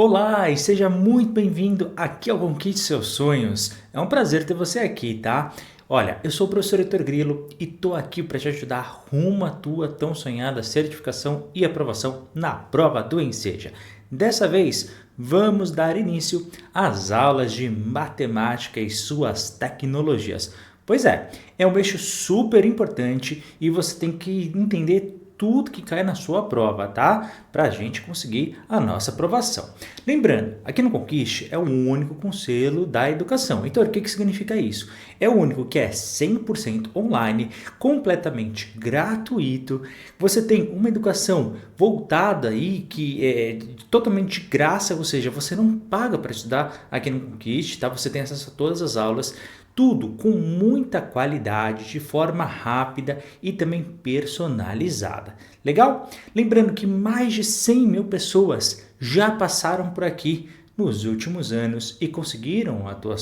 Olá e seja muito bem-vindo aqui ao Conquiste Seus Sonhos. É um prazer ter você aqui, tá? Olha, eu sou o professor Heitor Grilo e tô aqui para te ajudar rumo à tua tão sonhada certificação e aprovação na prova do Enseja. Dessa vez, vamos dar início às aulas de matemática e suas tecnologias. Pois é um eixo super importante e você tem que entender tudo que cai na sua prova, tá? Para a gente conseguir a nossa aprovação. Lembrando, aqui no Conquiste é o único com selo da educação. Então, o que significa isso? É o único que é 100% online, completamente gratuito. Você tem uma educação voltada aí que é totalmente de graça, ou seja, você não paga para estudar aqui no Conquiste, tá? Você tem acesso a todas as aulas. Tudo com muita qualidade, de forma rápida e também personalizada. Legal? Lembrando que mais de 100 mil pessoas já passaram por aqui nos últimos anos e conseguiram a tua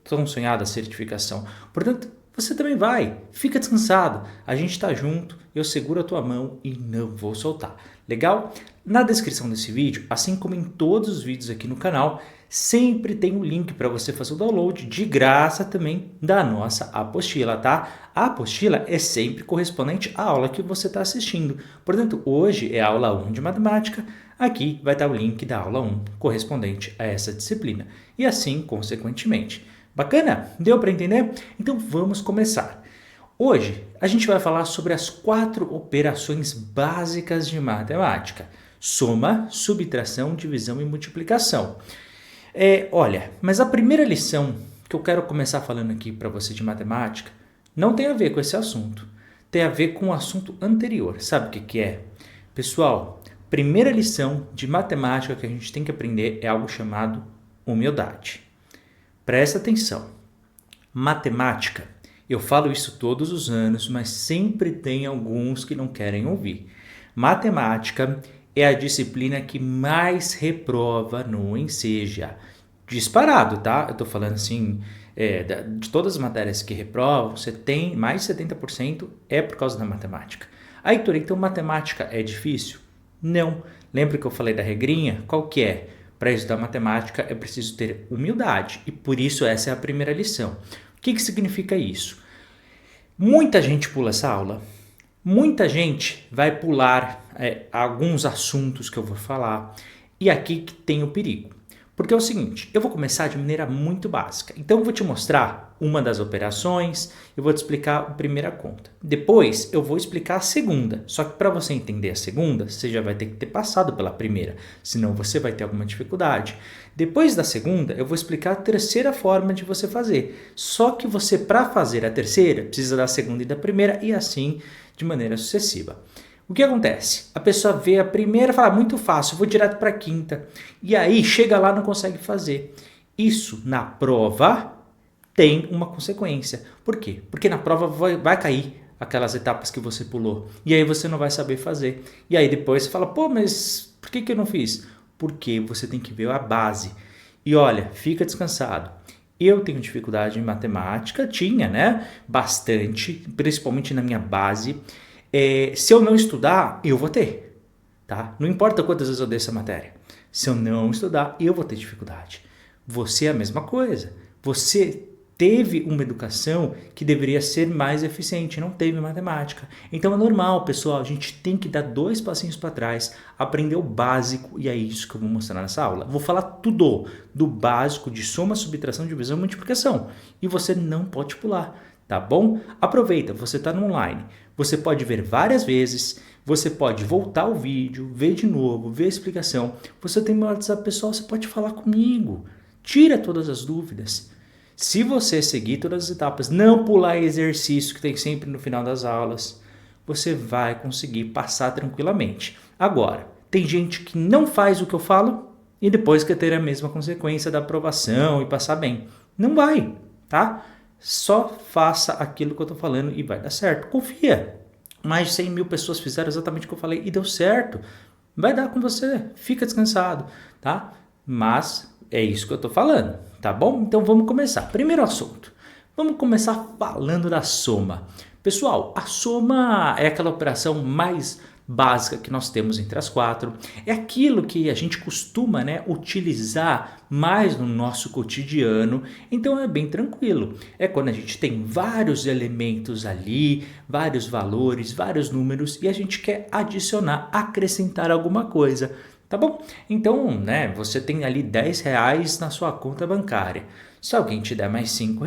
tão sonhada certificação. Portanto, você também vai. Fica descansado. A gente está junto, eu seguro a tua mão e não vou soltar. Legal? Na descrição desse vídeo, assim como em todos os vídeos aqui no canal, sempre tem um link para você fazer o download de graça também da nossa apostila, tá? A apostila é sempre correspondente à aula que você está assistindo. Portanto, hoje é a aula 1 de matemática, aqui vai estar o link da aula 1 correspondente a essa disciplina. E assim, consequentemente. Bacana? Deu para entender? Então vamos começar. Hoje a gente vai falar sobre as 4 operações básicas de matemática: soma, subtração, divisão e multiplicação. Olha, mas a primeira lição que eu quero começar falando aqui para você de matemática não tem a ver com esse assunto. Tem a ver com o assunto anterior. Sabe o que é? Pessoal, primeira lição de matemática que a gente tem que aprender é algo chamado humildade. Presta atenção. Matemática, eu falo isso todos os anos, mas sempre tem alguns que não querem ouvir. Matemática é a disciplina que mais reprova no Enseja. Disparado, tá? Eu tô falando assim, de todas as matérias que reprovam, você tem mais de 70% é por causa da matemática. Aí, Heitor, então matemática é difícil? Não. Lembra que eu falei da regrinha? Qual que é? Para estudar matemática é preciso ter humildade e por isso essa é a primeira lição. O que significa isso? Muita gente pula essa aula. Muita gente vai pular alguns assuntos que eu vou falar e aqui que tem o perigo. Porque é o seguinte, eu vou começar de maneira muito básica. Então eu vou te mostrar uma das operações, eu vou te explicar a primeira conta. Depois eu vou explicar a segunda, só que para você entender a segunda, você já vai ter que ter passado pela primeira, senão você vai ter alguma dificuldade. Depois da segunda, eu vou explicar a terceira forma de você fazer. Só que você, para fazer a terceira, precisa da segunda e da primeira e assim de maneira sucessiva. O que acontece? A pessoa vê a primeira e fala, muito fácil, vou direto para a quinta. E aí chega lá e não consegue fazer. Isso na prova tem uma consequência. Por quê? Porque na prova vai cair aquelas etapas que você pulou. E aí você não vai saber fazer. E aí depois você fala, pô, mas por que eu não fiz? Porque você tem que ver a base. E olha, fica descansado. Eu tenho dificuldade em matemática, tinha, né? Bastante, principalmente na minha base. Se eu não estudar, eu vou ter, tá? Não importa quantas vezes eu dei essa matéria. Se eu não estudar, eu vou ter dificuldade. Você é a mesma coisa. Você teve uma educação que deveria ser mais eficiente, não teve matemática. Então é normal, pessoal, a gente tem que dar 2 passinhos para trás, aprender o básico e é isso que eu vou mostrar nessa aula. Vou falar tudo do básico de soma, subtração, divisão e multiplicação. E você não pode pular. Tá bom? Aproveita, você está no online. Você pode ver várias vezes, você pode voltar o vídeo, ver de novo, ver a explicação. Você tem meu WhatsApp pessoal, você pode falar comigo. Tira todas as dúvidas. Se você seguir todas as etapas, não pular exercício que tem sempre no final das aulas, você vai conseguir passar tranquilamente. Agora, tem gente que não faz o que eu falo e depois quer ter a mesma consequência da aprovação e passar bem. Não vai, tá? Só faça aquilo que eu estou falando e vai dar certo. Confia. Mais de 100 mil pessoas fizeram exatamente o que eu falei e deu certo. Vai dar com você. Fica descansado, tá? Mas é isso que eu estou falando, tá bom? Então vamos começar. Primeiro assunto. Vamos começar falando da soma. Pessoal, a soma é aquela operação mais básica que nós temos entre as quatro. É aquilo que a gente costuma, né, utilizar mais no nosso cotidiano, então é bem tranquilo. É quando a gente tem vários elementos ali, vários valores, vários números e a gente quer adicionar, acrescentar alguma coisa. Tá bom? Então, né, você tem ali R$ 10 na sua conta bancária. Se alguém te der mais R$ 5,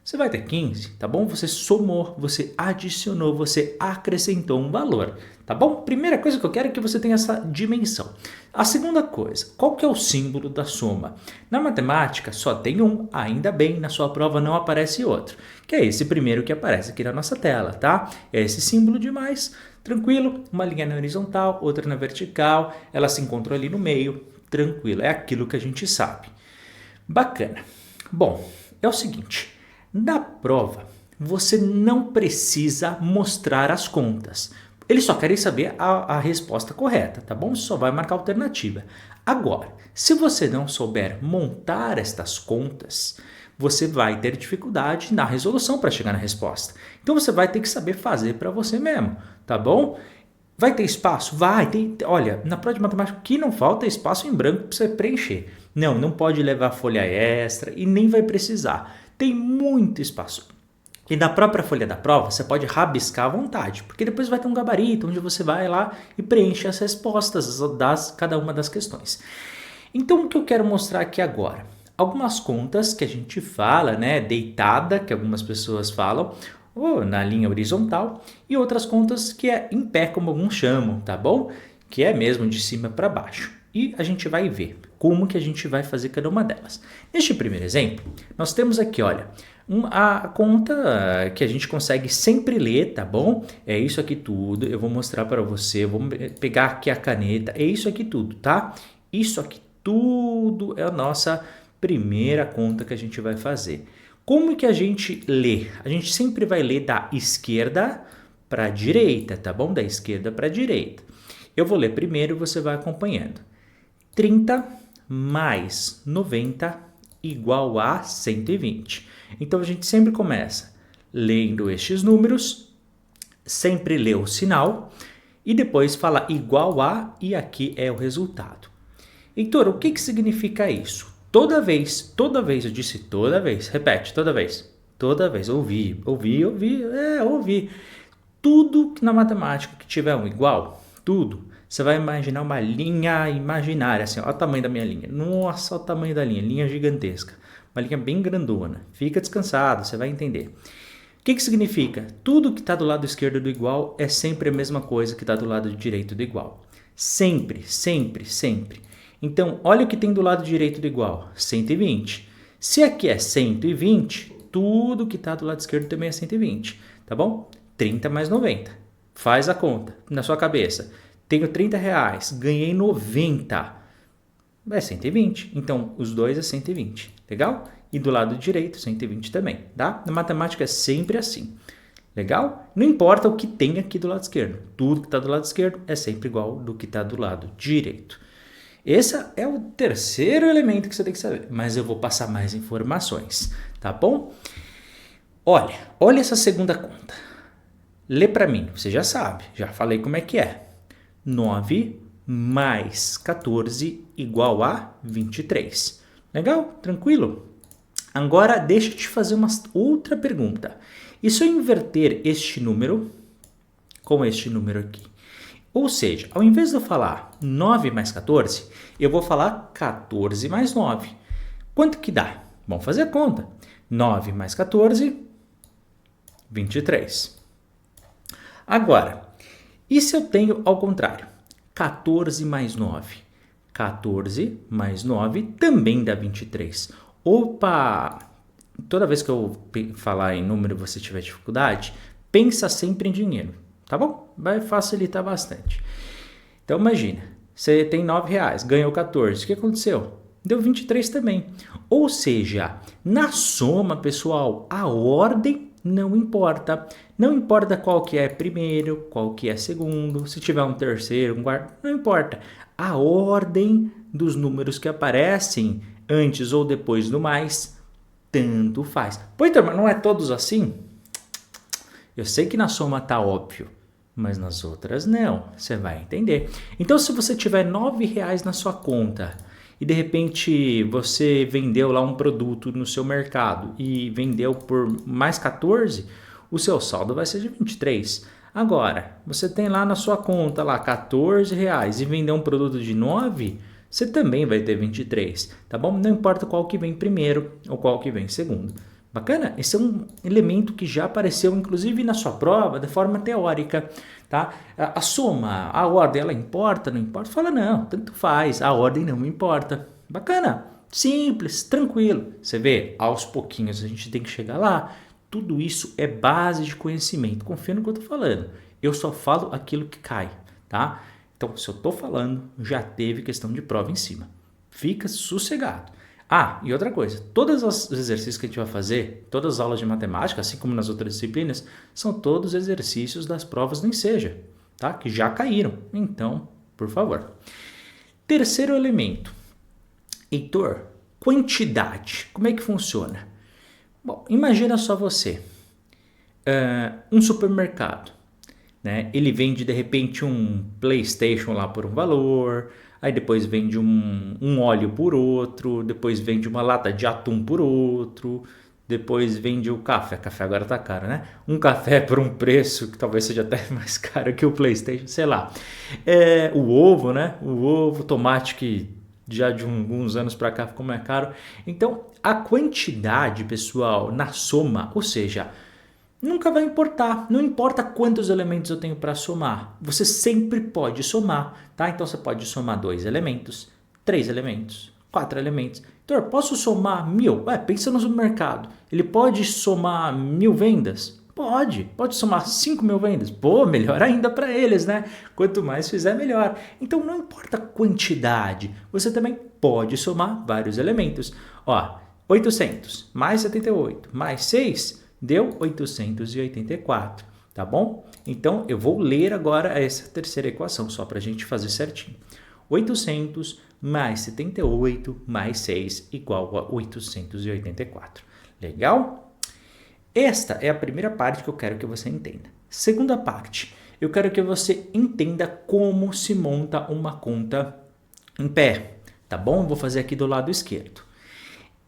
você vai ter 15, tá bom? Você somou, você adicionou, você acrescentou um valor, tá bom? Primeira coisa que eu quero é que você tenha essa dimensão. A segunda coisa, qual que é o símbolo da soma? Na matemática só tem um, ainda bem, na sua prova não aparece outro, que é esse primeiro que aparece aqui na nossa tela, tá? É esse símbolo de mais, tranquilo, uma linha na horizontal, outra na vertical, elas se encontram ali no meio, tranquilo, é aquilo que a gente sabe. Bacana. Bom, é o seguinte, na prova você não precisa mostrar as contas. Eles só querem saber a resposta correta, tá bom? Você só vai marcar a alternativa. Agora, se você não souber montar estas contas, você vai ter dificuldade na resolução para chegar na resposta. Então você vai ter que saber fazer para você mesmo, tá bom? Vai ter espaço? Vai. Olha, na prova de matemática, o que não falta é espaço em branco para você preencher. Não pode levar folha extra e nem vai precisar. Tem muito espaço. E na própria folha da prova, você pode rabiscar à vontade, porque depois vai ter um gabarito onde você vai lá e preenche as respostas das cada uma das questões. Então, o que eu quero mostrar aqui agora? Algumas contas que a gente fala, né, deitada, que algumas pessoas falam, ou na linha horizontal, e outras contas que é em pé, como alguns chamam, tá bom? Que é mesmo de cima para baixo. E a gente vai ver como que a gente vai fazer cada uma delas. Neste primeiro exemplo, nós temos aqui, olha, a conta que a gente consegue sempre ler, tá bom? É isso aqui tudo, eu vou mostrar para você, vou pegar aqui a caneta, é isso aqui tudo, tá? Isso aqui tudo é a nossa primeira conta que a gente vai fazer. Como que a gente lê? A gente sempre vai ler da esquerda para a direita, tá bom? Da esquerda para a direita. Eu vou ler primeiro e você vai acompanhando. 30 mais 90 igual a 120. Então a gente sempre começa lendo estes números, sempre lê o sinal e depois fala igual a e aqui é o resultado. Heitor, o que significa isso? Toda vez, eu disse toda vez, repete, toda vez, ouvi. Tudo na matemática que tiver um igual, tudo, você vai imaginar uma linha imaginária, assim, olha o tamanho da minha linha, nossa, olha o tamanho da linha gigantesca, uma linha bem grandona, fica descansado, você vai entender. O que significa? Tudo que está do lado esquerdo do igual é sempre a mesma coisa que está do lado direito do igual, sempre. Então, olha o que tem do lado direito do igual, 120. Se aqui é 120, tudo que está do lado esquerdo também é 120, tá bom? 30 mais 90. Faz a conta na sua cabeça. Tenho R$30, ganhei 90. É 120. Então, os dois é 120. Legal? E do lado direito, 120 também, tá? Na matemática é sempre assim. Legal? Não importa o que tem aqui do lado esquerdo. Tudo que está do lado esquerdo é sempre igual do que está do lado direito. Esse é o terceiro elemento que você tem que saber, mas eu vou passar mais informações, tá bom? Olha essa segunda conta. Lê para mim, você já sabe, já falei como é que é. 9 mais 14 igual a 23. Legal? Tranquilo? Agora deixa eu te fazer uma outra pergunta. E se eu inverter este número com este número aqui? Ou seja, ao invés de eu falar 9 mais 14, eu vou falar 14 mais 9. Quanto que dá? Vamos fazer a conta. 9 mais 14, 23. Agora, e se eu tenho ao contrário? 14 mais 9. 14 mais 9 também dá 23. Opa! Toda vez que eu falar em número e você tiver dificuldade, pensa sempre em dinheiro. Tá bom? Vai facilitar bastante. Então, imagina, você tem R$9, ganhou 14. O que aconteceu? Deu 23 também. Ou seja, na soma, pessoal, a ordem não importa. Não importa qual que é primeiro, qual que é segundo, se tiver um terceiro, um quarto, não importa. A ordem dos números que aparecem antes ou depois do mais, tanto faz. Pô, então, mas não é todos assim? Eu sei que na soma tá óbvio, mas nas outras não. Você vai entender. Então, se você tiver R$ 9 na sua conta e de repente você vendeu lá um produto no seu mercado e vendeu por mais 14, o seu saldo vai ser de 23. Agora, você tem lá na sua conta lá R$ 14 e vendeu um produto de 9, você também vai ter 23, tá bom? Não importa qual que vem primeiro ou qual que vem segundo. Bacana? Esse é um elemento que já apareceu, inclusive, na sua prova, de forma teórica, tá? A soma, a ordem, ela importa, não importa? Fala, não, tanto faz, a ordem não importa. Bacana? Simples, tranquilo. Você vê, aos pouquinhos a gente tem que chegar lá. Tudo isso é base de conhecimento. Confia no que eu tô falando. Eu só falo aquilo que cai, tá? Então, se eu tô falando, já teve questão de prova em cima. Fica sossegado. Ah, e outra coisa, todos os exercícios que a gente vai fazer, todas as aulas de matemática, assim como nas outras disciplinas, são todos exercícios das provas do Enseja, tá? Que já caíram. Então, por favor. Terceiro elemento. Heitor, quantidade. Como é que funciona? Bom, imagina só você. Um supermercado, né? Ele vende de repente um PlayStation lá por um valor, aí depois vende um óleo por outro, depois vende uma lata de atum por outro, depois vende o café. Café agora tá caro, né? Um café por um preço que talvez seja até mais caro que o PlayStation, sei lá. O ovo, né? O ovo, tomate que já de alguns anos para cá ficou mais caro. Então, a quantidade, pessoal, na soma, ou seja, nunca vai importar, não importa quantos elementos eu tenho para somar, você sempre pode somar, tá? Então você pode somar 2 elementos, 3 elementos, 4 elementos. Então, posso somar 1000? Pensa no supermercado, ele pode somar 1000 vendas? Pode somar 5.000 vendas? Pô, melhor ainda para eles, né? Quanto mais fizer, melhor. Então não importa a quantidade, você também pode somar vários elementos. 800 mais 78 mais 6 deu 884, tá bom? Então, eu vou ler agora essa terceira equação, só para a gente fazer certinho. 800 mais 78 mais 6 igual a 884. Legal? Esta é a primeira parte que eu quero que você entenda. Segunda parte, eu quero que você entenda como se monta uma conta em pé, tá bom? Vou fazer aqui do lado esquerdo.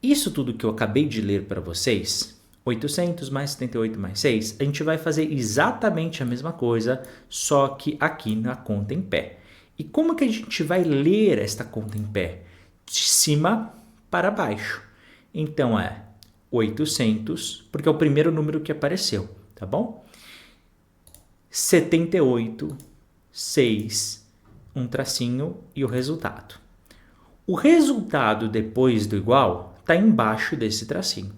Isso tudo que eu acabei de ler para vocês, 800 mais 78 mais 6, a gente vai fazer exatamente a mesma coisa, só que aqui na conta em pé. E como que a gente vai ler esta conta em pé? De cima para baixo. Então, 800, porque é o primeiro número que apareceu, tá bom? 78, 6, um tracinho e o resultado. O resultado depois do igual está embaixo desse tracinho.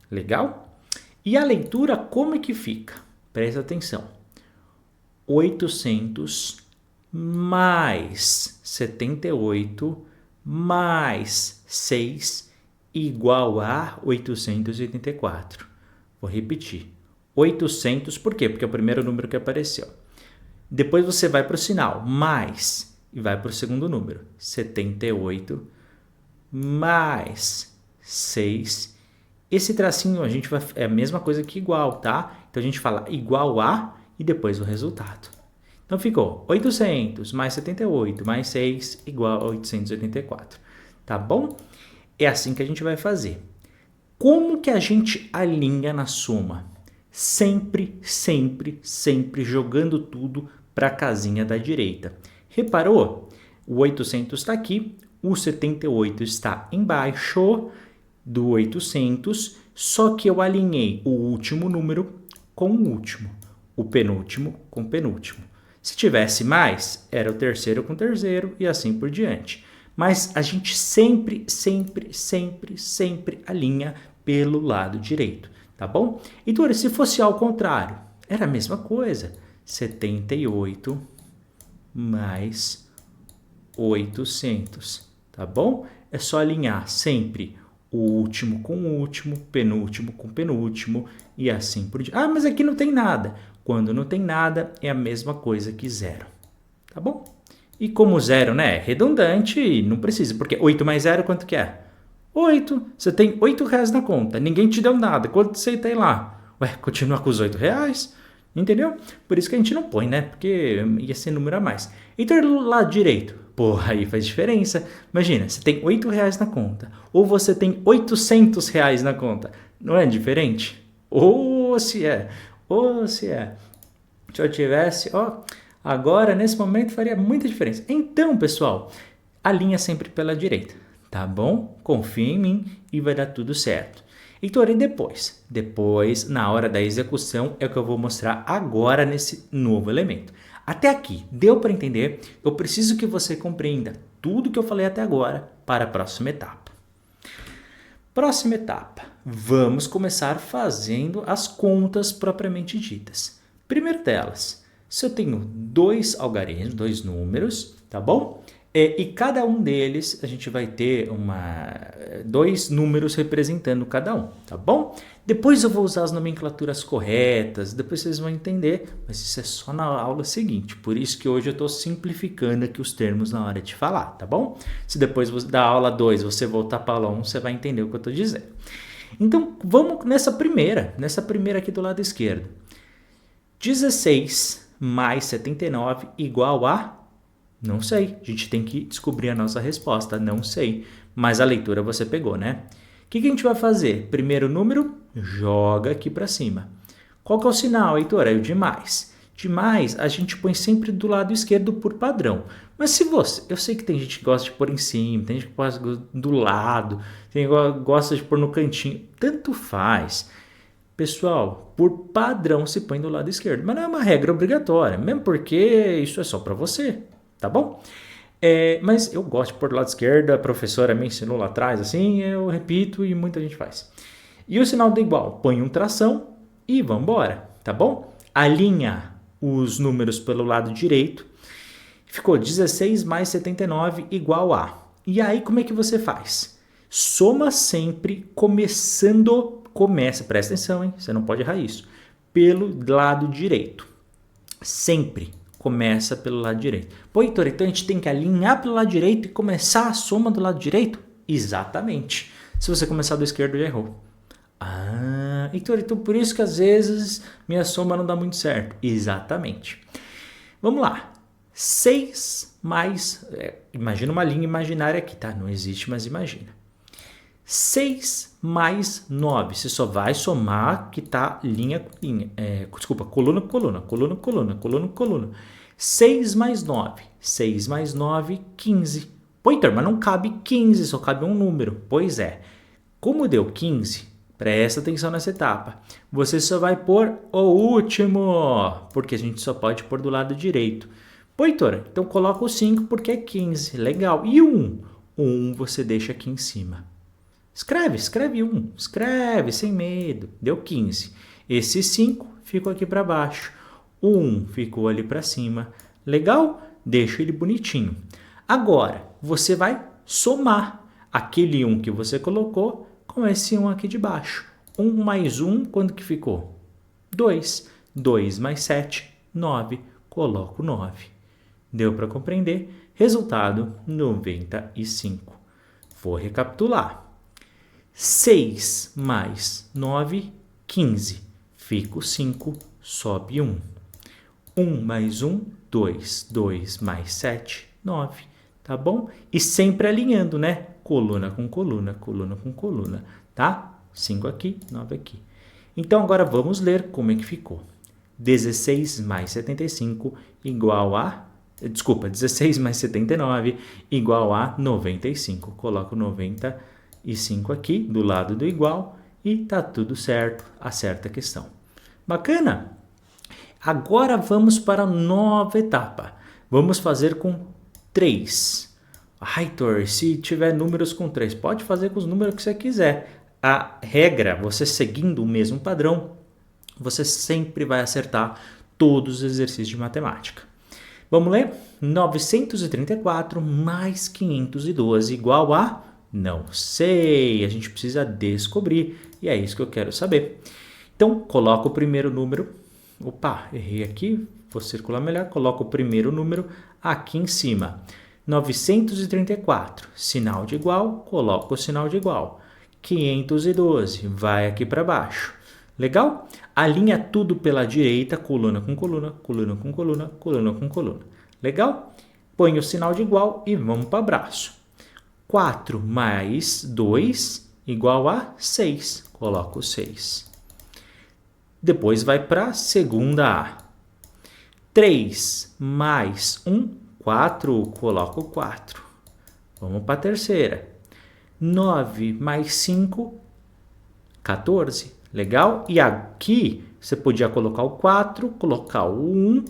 Legal? E a leitura como é que fica? Presta atenção. 800 mais 78 mais 6 igual a 884. Vou repetir. 800, por quê? Porque é o primeiro número que apareceu. Depois você vai para o sinal, mais, e vai para o segundo número. 78 mais 6. Esse tracinho é a mesma coisa que igual, tá? Então a gente fala igual a e depois o resultado. Então ficou 800 mais 78 mais 6 igual a 884. Tá bom? É assim que a gente vai fazer. Como que a gente alinha na soma? Sempre, sempre, sempre jogando tudo para a casinha da direita. Reparou? O 800 está aqui, o 78 está embaixo do 800, só que eu alinhei o último número com o último, o penúltimo com o penúltimo. Se tivesse mais, era o terceiro com o terceiro e assim por diante. Mas a gente sempre, sempre, sempre, sempre alinha pelo lado direito, tá bom? Então, se fosse ao contrário, era a mesma coisa. 78 mais 800, tá bom? É só alinhar sempre o último com o último, penúltimo com o penúltimo e assim por diante. Mas aqui não tem nada. Quando não tem nada, é a mesma coisa que zero, tá bom? E como zero, né, é redundante, não precisa, porque 8 mais 0, quanto que é? 8. Você tem R$8 na conta, ninguém te deu nada. Quanto você tem lá? Continua com os R$8? Entendeu? Por isso que a gente não põe, né? Porque ia ser número a mais. Então, do lado direito, porra, aí faz diferença. Imagina, você tem R$ 8 na conta, ou você tem R$ 800 na conta. Não é diferente? Ou se é, ou se é. Se eu tivesse, ó, agora nesse momento faria muita diferença. Então, pessoal, alinha sempre pela direita, tá bom? Confia em mim e vai dar tudo certo. Heitor, e depois? Depois, na hora da execução, é o que eu vou mostrar agora nesse novo elemento. Até aqui, deu para entender? Eu preciso que você compreenda tudo que eu falei até agora para a próxima etapa. Próxima etapa, vamos começar fazendo as contas propriamente ditas. Primeiro delas, se eu tenho dois algarismos, dois números, tá bom? E cada um deles a gente vai ter dois números representando cada um, tá bom? Depois eu vou usar as nomenclaturas corretas, depois vocês vão entender, mas isso é só na aula seguinte, por isso que hoje eu estou simplificando aqui os termos na hora de falar, tá bom? Se depois da aula 2 você voltar para a aula 1, você vai entender o que eu estou dizendo. Então, vamos nessa primeira aqui do lado esquerdo. 16 mais 79 igual a... Não sei, a gente tem que descobrir a nossa resposta, não sei. Mas a leitura você pegou, né? O que a gente vai fazer? Primeiro número, joga aqui para cima. Qual que é o sinal, Heitor? É o de mais. De mais, a gente põe sempre do lado esquerdo por padrão. Mas se você... Eu sei que tem gente que gosta de pôr em cima, tem gente que gosta do lado, tem gente que gosta de pôr no cantinho. Tanto faz. Pessoal, por padrão se põe do lado esquerdo. Mas não é uma regra obrigatória, mesmo porque isso é só para você. Tá bom? Mas eu gosto de pôr do lado esquerdo, a professora me ensinou lá atrás, assim, eu repito e muita gente faz. E o sinal do igual, põe um tração e vamos embora, tá bom? Alinha os números pelo lado direito, ficou 16 mais 79 igual a. E aí como é que você faz? Soma sempre começa, presta atenção, hein? Você não pode errar isso, pelo lado direito, sempre. Começa pelo lado direito. Pô, Heitor, então a gente tem que alinhar pelo lado direito e começar a soma do lado direito? Exatamente. Se você começar do esquerdo, já errou. Ah, Heitor, então por isso que às vezes minha soma não dá muito certo. Exatamente. Vamos lá. 6 mais... imagina uma linha imaginária aqui, tá? Não existe, mas imagina. 6 mais 9. Você só vai somar que tá linha com linha. Coluna com coluna, coluna com coluna, coluna com coluna. 6 mais 9. 6 mais 9, 15. Pô, Heitor, mas não cabe 15, só cabe um número. Pois é. Como deu 15, presta atenção nessa etapa. Você só vai pôr o último, porque a gente só pode pôr do lado direito. Pô, Heitor, então coloca o 5 porque é 15. Legal. E o 1? O 1 você deixa aqui em cima. Escreve 1, escreve sem medo, deu 15. Esse 5 ficou aqui para baixo, o 1 ficou ali para cima. Legal? Deixa ele bonitinho. Agora, você vai somar aquele 1 que você colocou com esse 1 aqui de baixo. 1 mais 1, quanto que ficou? 2. 2 mais 7, 9. Coloco 9. Deu para compreender? Resultado, 95. Vou recapitular. 6 mais 9, 15. Fica o 5, sobe 1. 1 mais 1, 2. 2 mais 7, 9. Tá bom? E sempre alinhando, né? Coluna com coluna, coluna com coluna. Tá? 5 aqui, 9 aqui. Então, agora vamos ler como é que ficou. 16 mais 75 igual a... Desculpa, 16 mais 79 igual a 95. Coloco 95 aqui do lado do igual e tá tudo certo, acerta a questão. Bacana? Agora vamos para a nova etapa. Vamos fazer com 3. Heitor, se tiver números com 3, pode fazer com os números que você quiser. A regra, você seguindo o mesmo padrão, você sempre vai acertar todos os exercícios de matemática. Vamos ler? 934 mais 512 igual a... Não sei, a gente precisa descobrir e é isso que eu quero saber. Então, coloca o primeiro número. Opa, errei aqui, vou circular melhor. Coloca o primeiro número aqui em cima. 934, sinal de igual, coloca o sinal de igual. 512, vai aqui para baixo. Legal? Alinha tudo pela direita, coluna com coluna, coluna com coluna, coluna com coluna. Legal? Põe o sinal de igual e vamos para braço. 4 mais 2 igual a 6. Coloca o 6. Depois vai para a segunda A. 3 mais 1, 4. Coloca o 4. Vamos para a terceira. 9 mais 5, 14. Legal? E aqui você podia colocar o 4, colocar o 1,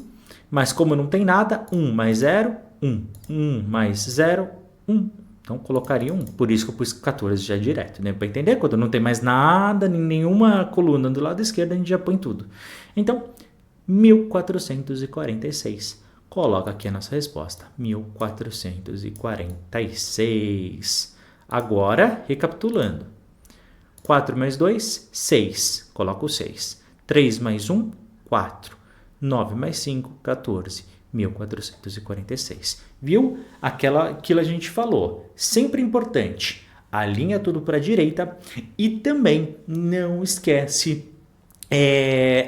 mas como não tem nada, 1 mais 0, 1. 1 mais 0, 1. Então colocaria 1. Por isso que eu pus 14 já direto, né? Para entender, quando não tem mais nada, nenhuma coluna do lado esquerdo, a gente já põe tudo. Então, 1446. Coloca aqui a nossa resposta. 1446. Agora, recapitulando. 4 mais 2, 6. Coloca o 6. 3 mais 1, 4. 9 mais 5, 14. 1446. Viu? Aquilo a gente falou. Sempre importante. Alinha tudo para a direita e também não esquece,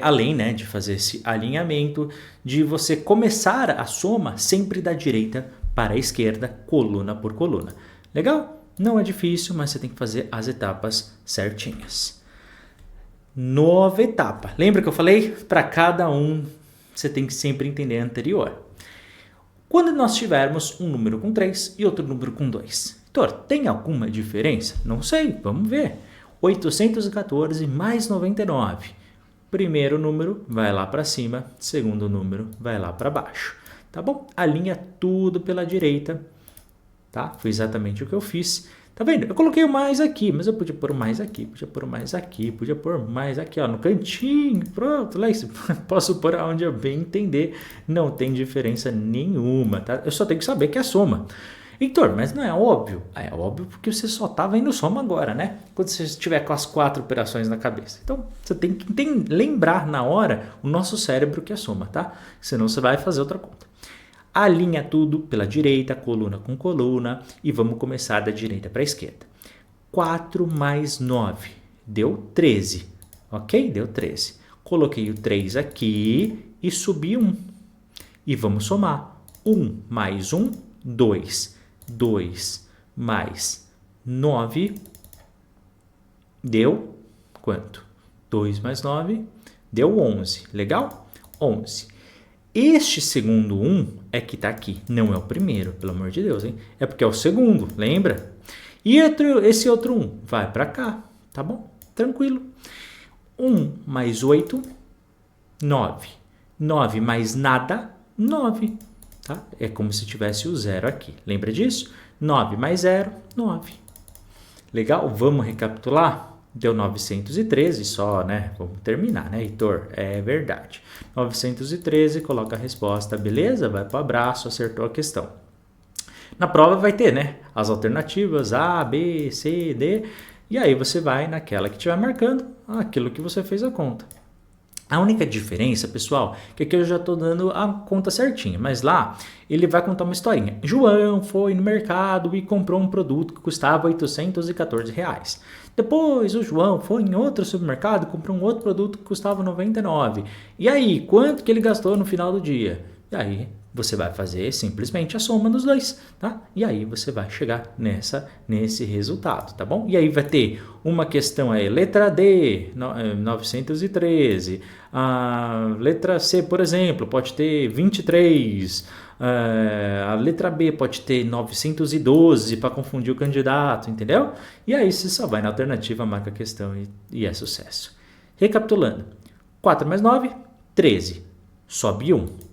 além, né, de fazer esse alinhamento, de você começar a soma sempre da direita para a esquerda, coluna por coluna. Legal? Não é difícil, mas você tem que fazer as etapas certinhas. Nova etapa. Lembra que eu falei? Para cada um, você tem que sempre entender a anterior. Quando nós tivermos um número com 3 e outro número com 2. Heitor, tem alguma diferença? Não sei, vamos ver. 814 mais 99. Primeiro número vai lá para cima, segundo número vai lá para baixo. Tá bom? Alinha tudo pela direita. Tá? Foi exatamente o que eu fiz. Tá vendo? Eu coloquei o mais aqui, mas eu podia pôr mais aqui, podia pôr mais aqui, podia pôr mais aqui, ó, no cantinho. Pronto, lá isso. Posso pôr aonde eu bem entender. Não tem diferença nenhuma, tá? Eu só tenho que saber que é soma. Heitor, mas não é óbvio? É óbvio porque você só tá vendo soma agora, né? Quando você estiver com as 4 operações na cabeça. Então, você tem que lembrar na hora o nosso cérebro que é soma, tá? Senão você vai fazer outra conta. Alinha tudo pela direita, coluna com coluna, e vamos começar da direita para a esquerda. 4 mais 9 deu 13, ok? Deu 13. Coloquei o 3 aqui e subi 1. E vamos somar. 1 mais 1, 2. 2 mais 9 deu quanto? 2 mais 9 deu 11. Legal? 11. Este segundo 1 é que está aqui, não é o primeiro, pelo amor de Deus, hein? É porque é o segundo, lembra? E esse outro 1 vai para cá, tá bom? Tranquilo. 1 mais 8, 9. 9 mais nada, 9. Tá? É como se tivesse o 0 aqui. Lembra disso? 9 mais 0, 9. Legal? Vamos recapitular? Deu 913 só, né? Vamos terminar, né, Heitor? É verdade. 913, coloca a resposta, beleza? Vai para o abraço, acertou a questão. Na prova vai ter, né? As alternativas A, B, C, D. E aí você vai naquela que estiver marcando aquilo que você fez a conta. A única diferença, pessoal, que aqui eu já estou dando a conta certinha, mas lá ele vai contar uma historinha. João foi no mercado e comprou um produto que custava R$814. Depois o João foi em outro supermercado e comprou um outro produto que custava R$99. E aí, quanto que ele gastou no final do dia? E aí você vai fazer simplesmente a soma dos dois, tá? E aí você vai chegar nesse resultado, tá bom? E aí vai ter uma questão aí, letra D, 913, a letra C, por exemplo, pode ter 23, a letra B pode ter 912 para confundir o candidato, entendeu? E aí você só vai na alternativa, marca a questão e é sucesso. Recapitulando, 4 mais 9, 13, sobe 1.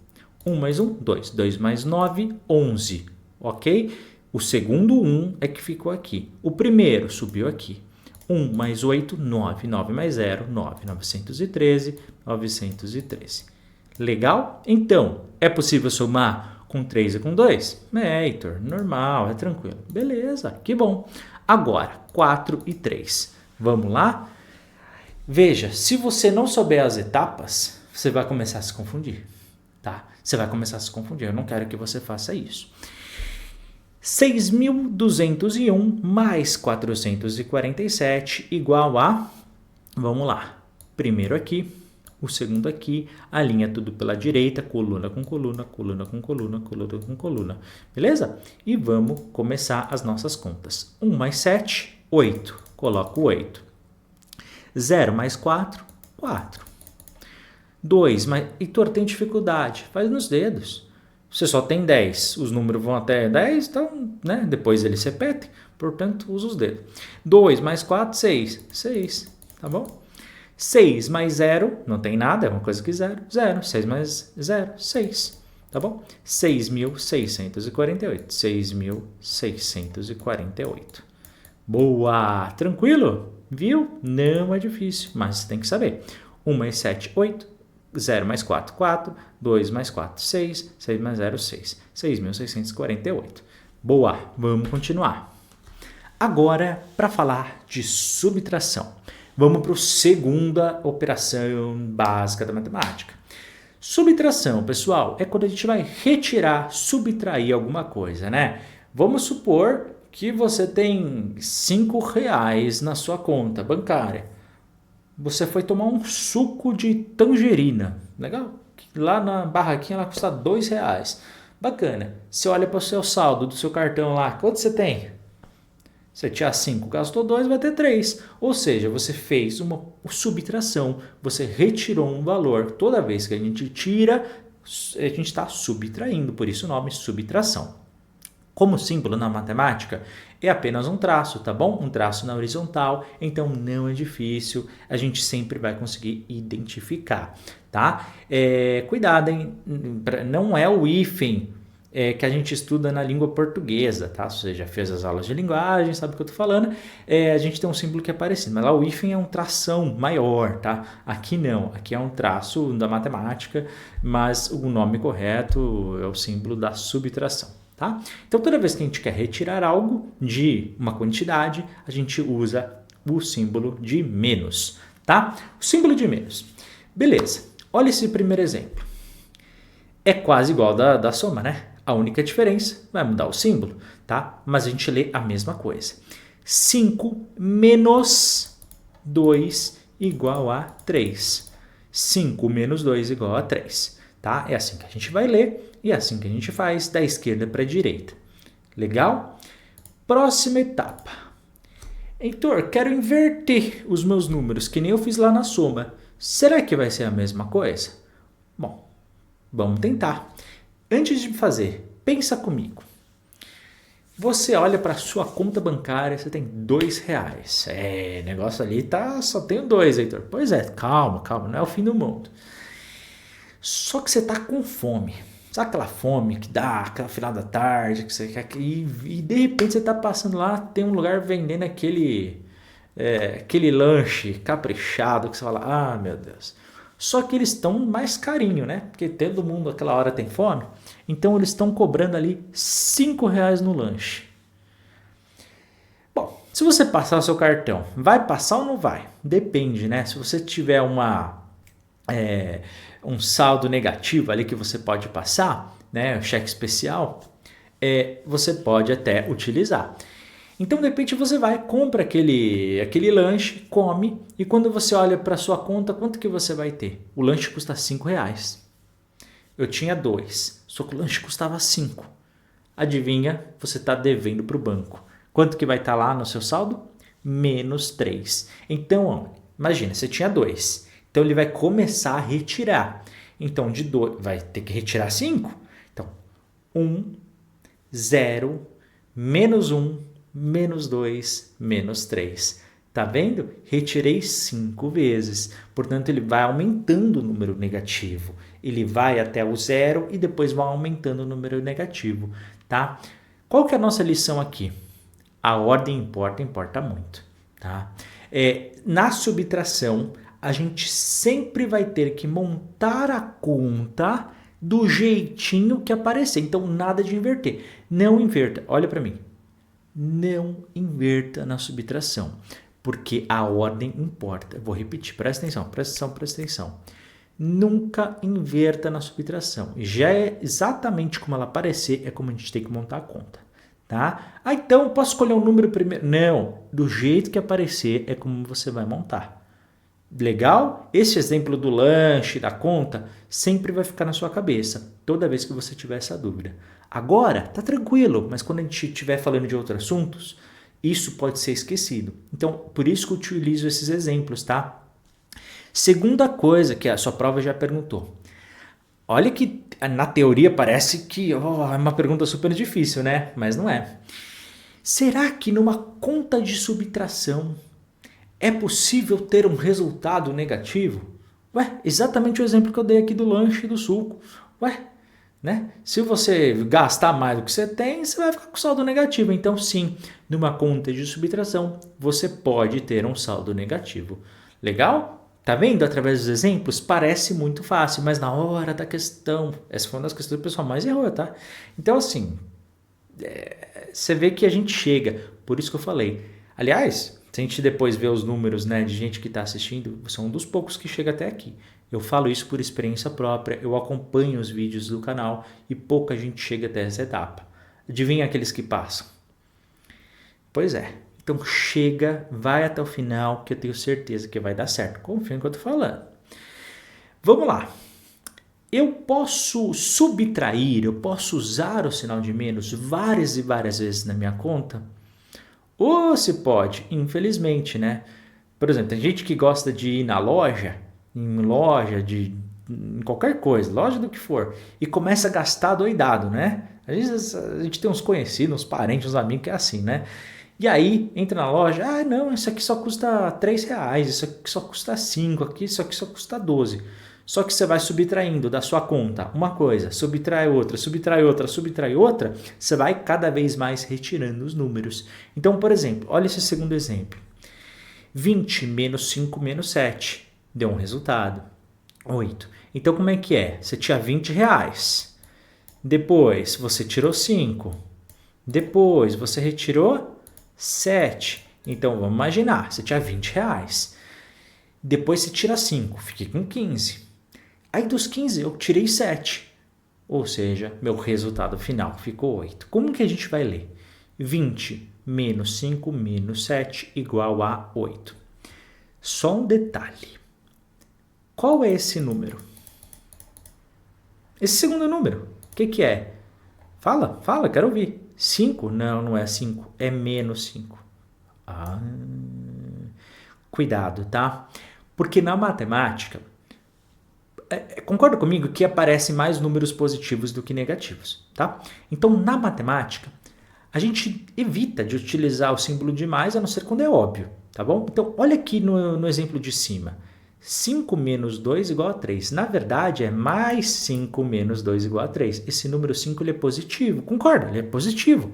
1 mais 1, 2. 2 mais 9, 11. Ok? O segundo 1 é que ficou aqui. O primeiro subiu aqui. 1 mais 8, 9. 9 mais 0, 9. 913, 913. Legal? Então, é possível somar com 3 e com 2? É, Heitor, normal, é tranquilo. Beleza, que bom. Agora, 4 e 3. Vamos lá? Veja, se você não souber as etapas, você vai começar a se confundir. Tá? Você vai começar a se confundir. Eu não quero que você faça isso. 6.201 mais 447 igual a... Vamos lá. primeiro aqui, o segundo aqui, alinha tudo pela direita, coluna com coluna, coluna com coluna, coluna com coluna, beleza? E vamos começar as nossas contas. 1 mais 7, 8, coloco 8. 0 mais 4, 4. 2 mais... Heitor, tem dificuldade, faz nos dedos. Você só tem 10, os números vão até 10, então, né? Depois eles repetem, portanto, usa os dedos. 2 mais 4, 6. 6, tá bom? 6 mais 0, não tem nada, é uma coisa que 0. 0, 6 mais 0, 6, tá bom? 6.648, 6.648. Boa, tranquilo? Viu? Não é difícil, mas você tem que saber. 1 mais 7, 8. 0 mais 4, 4. 2 mais 4, 6. 6 mais 0, 6. 6.648. Boa, vamos continuar. Agora, para falar de subtração. Vamos para a segunda operação básica da matemática. Subtração, pessoal, é quando a gente vai retirar, subtrair alguma coisa, né? Vamos supor que você tem R$5 na sua conta bancária. Você foi tomar um suco de tangerina, legal? Lá na barraquinha lá custa R$2. Bacana. Você olha para o seu saldo do seu cartão lá, quanto você tem? Você tinha 5, gastou 2, vai ter 3. Ou seja, você fez uma subtração, você retirou um valor. Toda vez que a gente tira, a gente está subtraindo, por isso o nome subtração. Como símbolo na matemática, é apenas um traço, tá bom? Um traço na horizontal, então não é difícil, a gente sempre vai conseguir identificar, tá? Cuidado, hein? Não é o hífen que a gente estuda na língua portuguesa, tá? Se você já fez as aulas de linguagem, sabe o que eu tô falando. A gente tem um símbolo que é parecido, mas lá o hífen é um tração maior, tá? Aqui não, aqui é um traço da matemática, mas o nome correto é o símbolo da subtração, tá? Então toda vez que a gente quer retirar algo de uma quantidade, a gente usa o símbolo de menos, tá? O símbolo de menos. Beleza, olha esse primeiro exemplo. É quase igual da soma, né? A única diferença vai mudar o símbolo, tá? Mas a gente lê a mesma coisa. 5 menos 2 igual a 3. 5 menos 2 igual a 3, tá? É assim que a gente vai ler e é assim que a gente faz da esquerda para a direita. Legal? Próxima etapa. Heitor, quero inverter os meus números, que nem eu fiz lá na soma. Será que vai ser a mesma coisa? Bom, vamos tentar. Antes de fazer, pensa comigo. Você olha para a sua conta bancária, você tem R$2. Negócio ali tá, só tenho 2, Heitor. Pois é, calma, não é o fim do mundo. Só que você tá com fome. Sabe aquela fome que dá, aquela final da tarde, que você quer e de repente você tá passando lá, tem um lugar vendendo aquele lanche caprichado que você fala, ah, meu Deus. Só que eles estão mais carinho, né? Porque todo mundo aquela hora tem fome. Então eles estão cobrando ali R$5 no lanche. Bom, se você passar o seu cartão, vai passar ou não vai? Depende, né? Se você tiver um saldo negativo ali que você pode passar, né? Um cheque especial, você pode até utilizar. Então, de repente, você vai, compra aquele lanche, come, e quando você olha para sua conta, quanto que você vai ter? O lanche custa R$5. Eu tinha 2, só que o lanche custava 5. Adivinha, você está devendo para o banco. Quanto que vai estar lá no seu saldo? Menos 3. Então, ó, imagina, você tinha 2. Então, ele vai começar a retirar. Então, de 2, vai ter que retirar 5. Então, 1, 0, menos 1, menos 2, menos 3. Tá vendo? Retirei 5 vezes. Portanto, ele vai aumentando o número negativo. Ele vai até o 0 e depois vai aumentando o número negativo, tá? Qual que é a nossa lição aqui? A ordem importa muito, tá? Na subtração, a gente sempre vai ter que montar a conta do jeitinho que aparecer. Então, nada de inverter. Não inverta. Olha para mim. Não inverta na subtração, porque a ordem importa. Vou repetir, presta atenção. Nunca inverta na subtração. Já é exatamente como ela aparecer, é como a gente tem que montar a conta, tá? Ah, então eu posso escolher um número primeiro? Não, do jeito que aparecer é como você vai montar. Legal? Esse exemplo do lanche, da conta, sempre vai ficar na sua cabeça, toda vez que você tiver essa dúvida. Agora, tá tranquilo, mas quando a gente estiver falando de outros assuntos, isso pode ser esquecido. Então, por isso que eu utilizo esses exemplos, tá? Segunda coisa que a sua prova já perguntou. Olha que na teoria parece que é uma pergunta super difícil, né? Mas não é. Será que numa conta de subtração é possível ter um resultado negativo? Ué, exatamente o exemplo que eu dei aqui do lanche e do suco. Ué, né? Se você gastar mais do que você tem, você vai ficar com saldo negativo. Então, sim, numa conta de subtração, você pode ter um saldo negativo. Legal? Tá vendo? Através dos exemplos, parece muito fácil, mas na hora da questão, essa foi uma das questões que o pessoal mais errou, tá? Então, assim, você vê que a gente chega, por isso que eu falei. Aliás, se a gente depois vê os números, né, de gente que está assistindo, você é um dos poucos que chega até aqui. Eu falo isso por experiência própria, eu acompanho os vídeos do canal e pouca gente chega até essa etapa. Adivinha aqueles que passam? Pois é. Então chega, vai até o final, que eu tenho certeza que vai dar certo. Confia no que eu estou falando. Vamos lá. Eu posso subtrair, eu posso usar o sinal de menos várias e várias vezes na minha conta? Ou se pode, infelizmente, né? Por exemplo, tem gente que gosta de ir na loja, em qualquer coisa, loja do que for, e começa a gastar doidado, né? Às vezes a gente tem uns conhecidos, uns parentes, uns amigos que é assim, né? E aí entra na loja, não, isso aqui só custa R$3, isso aqui só custa 5, isso aqui só custa 12. Só que você vai subtraindo da sua conta uma coisa, subtrai outra, você vai cada vez mais retirando os números. Então, por exemplo, olha esse segundo exemplo. 20 menos 5 menos 7 deu um resultado, 8. Então, como é que é? Você tinha R$20. Depois, você tirou 5. Depois, você retirou 7. Então, vamos imaginar, você tinha R$20. Depois, você tira 5, fiquei com 15. Aí, dos 15, eu tirei 7. Ou seja, meu resultado final ficou 8. Como que a gente vai ler? 20 menos 5 menos 7 igual a 8. Só um detalhe. Qual é esse número? Esse segundo número. O que é? Fala, quero ouvir. 5? Não, não é 5. É menos 5. Cuidado, tá? Porque na matemática, concorda comigo que aparecem mais números positivos do que negativos, tá? Então, na matemática, a gente evita de utilizar o símbolo de mais, a não ser quando é óbvio, tá bom? Então, olha aqui no exemplo de cima. 5 menos 2 igual a 3. Na verdade, é mais 5 menos 2 igual a 3. Esse número 5 ele é positivo, concorda? Ele é positivo.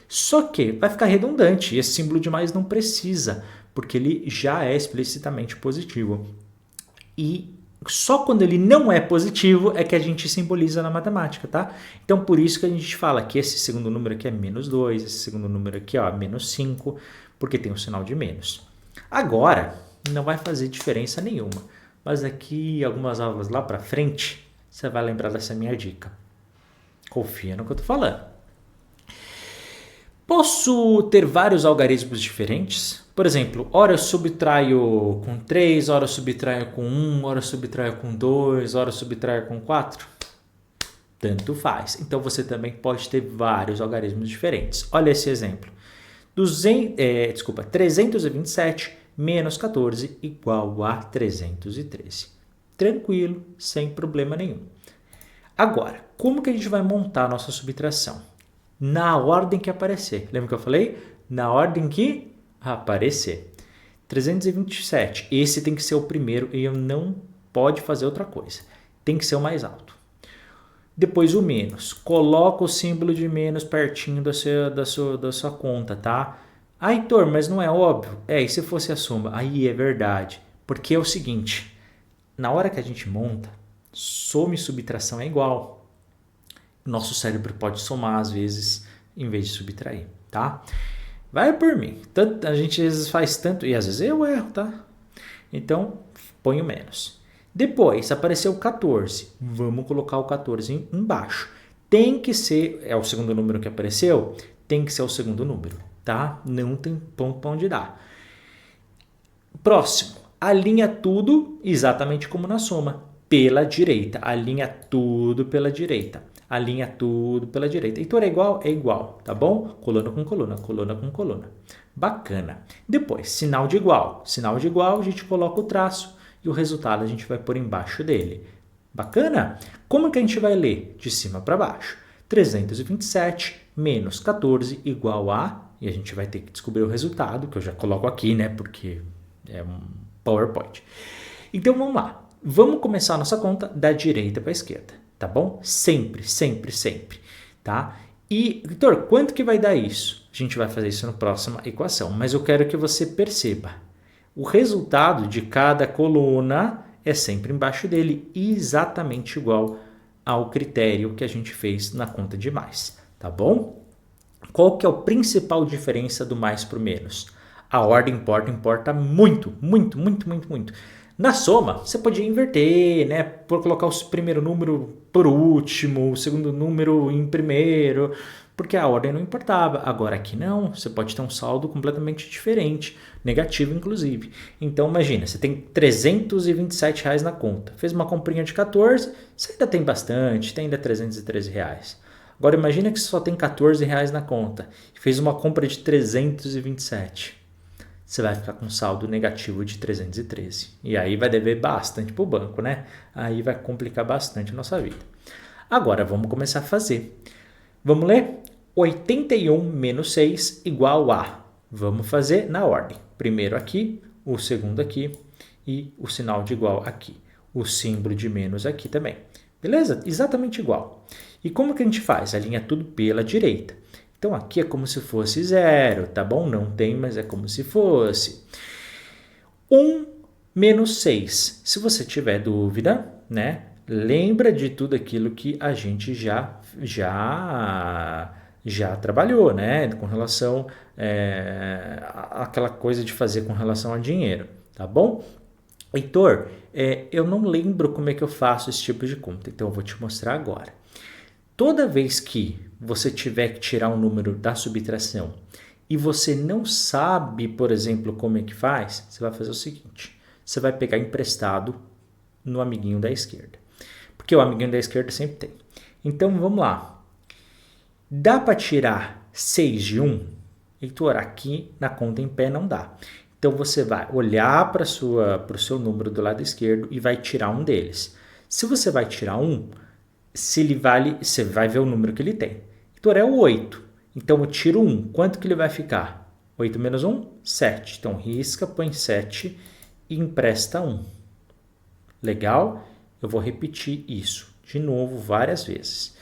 Só que vai ficar redundante e esse símbolo de mais não precisa, porque ele já é explicitamente positivo. E só quando ele não é positivo é que a gente simboliza na matemática, tá? Então, por isso que a gente fala que esse segundo número aqui é menos 2, esse segundo número aqui é menos 5, porque tem o sinal de menos. Agora, não vai fazer diferença nenhuma, mas aqui, algumas aulas lá para frente, você vai lembrar dessa minha dica. Confia no que eu tô falando. Posso ter vários algarismos diferentes? Por exemplo, ora eu subtraio com 3, ora eu subtraio com 1, ora eu subtraio com 2, ora eu subtraio com 4? Tanto faz. Então você também pode ter vários algarismos diferentes. Olha esse exemplo. 327 menos 14 igual a 313. Tranquilo, sem problema nenhum. Agora, como que a gente vai montar a nossa subtração? Na ordem que aparecer. Lembra que eu falei? Na ordem que aparecer. 327. Esse tem que ser o primeiro e eu não pode fazer outra coisa. Tem que ser o mais alto. Depois o menos. Coloca o símbolo de menos pertinho da sua conta, tá? Heitor, mas não é óbvio? E se fosse a soma? Aí é verdade. Porque é o seguinte. Na hora que a gente monta, soma e subtração é igual. Nosso cérebro pode somar às vezes em vez de subtrair, tá? Vai por mim. A gente às vezes faz tanto e às vezes eu erro, tá? Então, ponho menos. Depois apareceu o 14. Vamos colocar o 14 embaixo. Tem que ser, é o segundo número que apareceu, tem que ser o segundo número, tá? Não tem ponto para onde dar. Próximo. Alinha tudo exatamente como na soma, pela direita. Alinha tudo pela direita. Alinha tudo pela direita. Heitor, é igual? É igual, tá bom? Coluna com coluna, coluna com coluna. Bacana. Depois, sinal de igual. Sinal de igual, a gente coloca o traço e o resultado a gente vai por embaixo dele. Bacana? Como que a gente vai ler? De cima para baixo. 327 menos 14 igual a... E a gente vai ter que descobrir o resultado, que eu já coloco aqui, né? Porque é um PowerPoint. Então, vamos lá. Vamos começar a nossa conta da direita para a esquerda, tá bom? Sempre, sempre, sempre, tá? E, Vitor, quanto que vai dar isso? A gente vai fazer isso na próxima equação, mas eu quero que você perceba. O resultado de cada coluna é sempre embaixo dele, exatamente igual ao critério que a gente fez na conta de mais, tá bom? Qual que é a principal diferença do mais para o menos? A ordem importa muito, muito, muito, muito, muito. Na soma, você podia inverter, né? Por colocar o primeiro número por último, o segundo número em primeiro, porque a ordem não importava. Agora aqui não, você pode ter um saldo completamente diferente, negativo inclusive. Então imagina, você tem R$327 na conta, fez uma comprinha de 14, você ainda tem bastante, tem ainda R$313. Agora imagina que você só tem R$14 na conta e fez uma compra de 327. Você vai ficar com saldo negativo de 313. E aí vai dever bastante para o banco, né? Aí vai complicar bastante a nossa vida. Agora vamos começar a fazer. Vamos ler? 81 menos 6 igual a... Vamos fazer na ordem. Primeiro aqui, o segundo aqui e o sinal de igual aqui. O símbolo de menos aqui também. Beleza? Exatamente igual. E como que a gente faz? Alinha tudo pela direita. Então, aqui é como se fosse 0, tá bom? Não tem, mas é como se fosse. 1 menos 6. Se você tiver dúvida, né? Lembra de tudo aquilo que a gente já trabalhou, né? Com relação àquela coisa de fazer com relação a dinheiro, tá bom? Heitor, eu não lembro como é que eu faço esse tipo de conta, então eu vou te mostrar agora. Toda vez que você tiver que tirar um número da subtração e você não sabe, por exemplo, como é que faz, você vai fazer o seguinte, você vai pegar emprestado no amiguinho da esquerda, porque o amiguinho da esquerda sempre tem. Então, vamos lá. Dá para tirar 6 de 1? Heitor, aqui na conta em pé não dá. Então, você vai olhar para o seu número do lado esquerdo e vai tirar um deles. Se você vai tirar um, se ele vale, você vai ver o número que ele tem. Heitor, é o 8. Então, eu tiro 1. Quanto que ele vai ficar? 8 menos 1? 7. Então, risca, põe 7 e empresta 1. Legal? Eu vou repetir isso de novo várias vezes.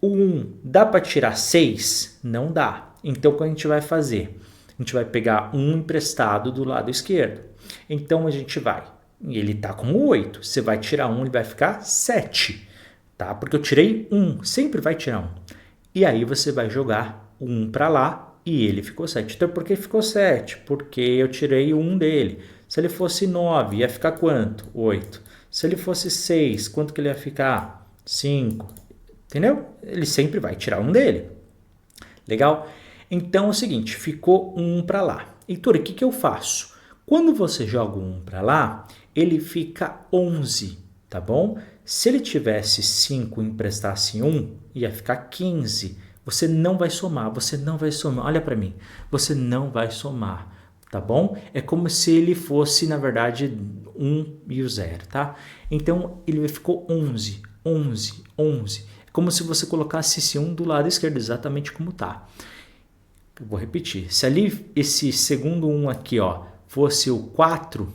O 1 dá para tirar 6? Não dá. Então, o que a gente vai fazer? A gente vai pegar 1 emprestado do lado esquerdo. Então, a gente vai... Ele está com 8. Você vai tirar 1, ele vai ficar 7. Tá? Porque eu tirei 1. Sempre vai tirar 1. E aí você vai jogar 1 para lá e ele ficou 7. Então, por que ficou 7? Porque eu tirei 1 dele. Se ele fosse 9, ia ficar quanto? 8. Se ele fosse 6, quanto que ele ia ficar? 5. Entendeu? Ele sempre vai tirar 1 dele. Legal? Então, é o seguinte, ficou 1 para lá. Heitor, o que eu faço? Quando você joga 1 para lá, ele fica 11, tá bom? Se ele tivesse 5 e emprestasse 1, ia ficar 15. Você não vai somar, Olha para mim, você não vai somar, tá bom? É como se ele fosse, na verdade, 1 e o 0, tá? Então, ele ficou 11, 11, 11. É como se você colocasse esse 1 do lado esquerdo, exatamente como tá. Eu vou repetir. Se ali, esse segundo 1 aqui, ó, fosse o 4,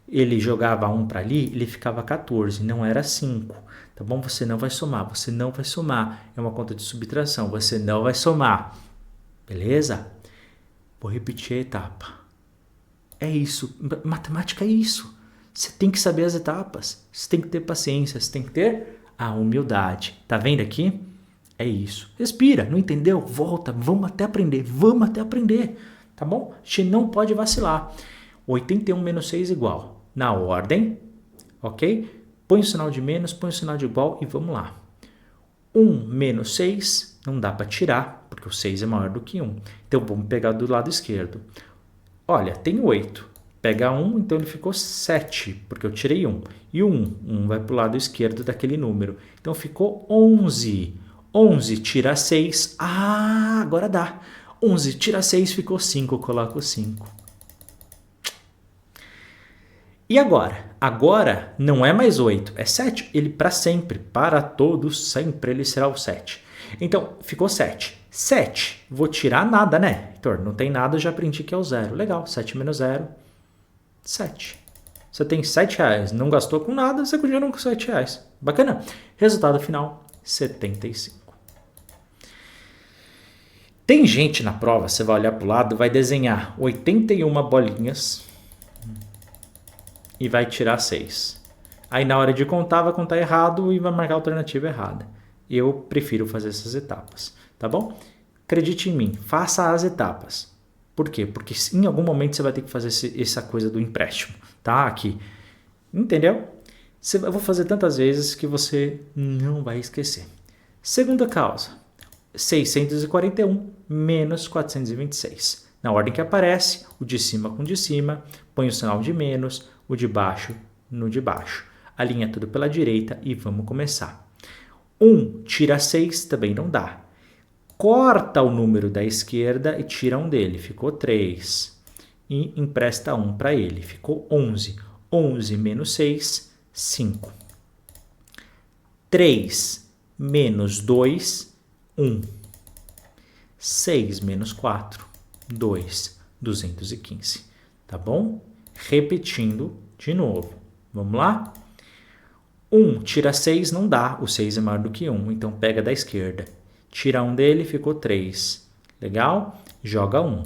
ele jogava 1 para ali, ele ficava 14, não era 5, tá bom? Você não vai somar, é uma conta de subtração, você não vai somar, beleza? Vou repetir a etapa. É isso, matemática é isso, você tem que saber as etapas, você tem que ter paciência, você tem que ter a humildade, tá vendo aqui? É isso, respira, não entendeu? Volta, vamos até aprender, tá bom? A gente não pode vacilar. 81 menos 6 igual. Na ordem, ok? Põe o sinal de menos, põe o sinal de igual e vamos lá. 1 menos 6, não dá para tirar, porque o 6 é maior do que 1. Então, vamos pegar do lado esquerdo. Olha, tem 8. Pega 1, então ele ficou 7, porque eu tirei 1. E o 1 vai para o lado esquerdo daquele número. Então ficou 11. 11 tira 6. Ah, agora dá. 11 tira 6, ficou 5. Eu coloco 5. E agora? Agora não é mais 8, é 7. Ele para sempre, para todos, sempre ele será o 7. Então, ficou 7. 7, vou tirar nada, né? Heitor, não tem nada, eu já aprendi que é o 0. Legal, 7 menos 0, 7. Você tem 7 reais, não gastou com nada, você continua com 7 reais. Bacana? Resultado final, 75. Tem gente na prova, você vai olhar para o lado, vai desenhar 81 bolinhas e vai tirar 6. Aí na hora de contar, vai contar errado e vai marcar a alternativa errada. Eu prefiro fazer essas etapas, tá bom? Acredite em mim, faça as etapas. Por quê? Porque em algum momento você vai ter que fazer essa coisa do empréstimo, tá? Aqui. Entendeu? Eu vou fazer tantas vezes que você não vai esquecer. Segunda causa. 641 menos 426. Na ordem que aparece, o de cima com o de cima, põe o sinal de menos, o de baixo no de baixo. Alinha tudo pela direita e vamos começar. 1 tira 6 também não dá. Corta o número da esquerda e tira 1 dele, ficou 3. E empresta 1 para ele, ficou 11. 11 menos 6, 5. 3 menos 2, 1. 6 menos 4, 2. 215. Tá bom? Repetindo de novo. Vamos lá? 1 tira 6 não dá, o 6 é maior do que 1, então pega da esquerda. Tira 1 dele, ficou 3. Legal? Joga 1.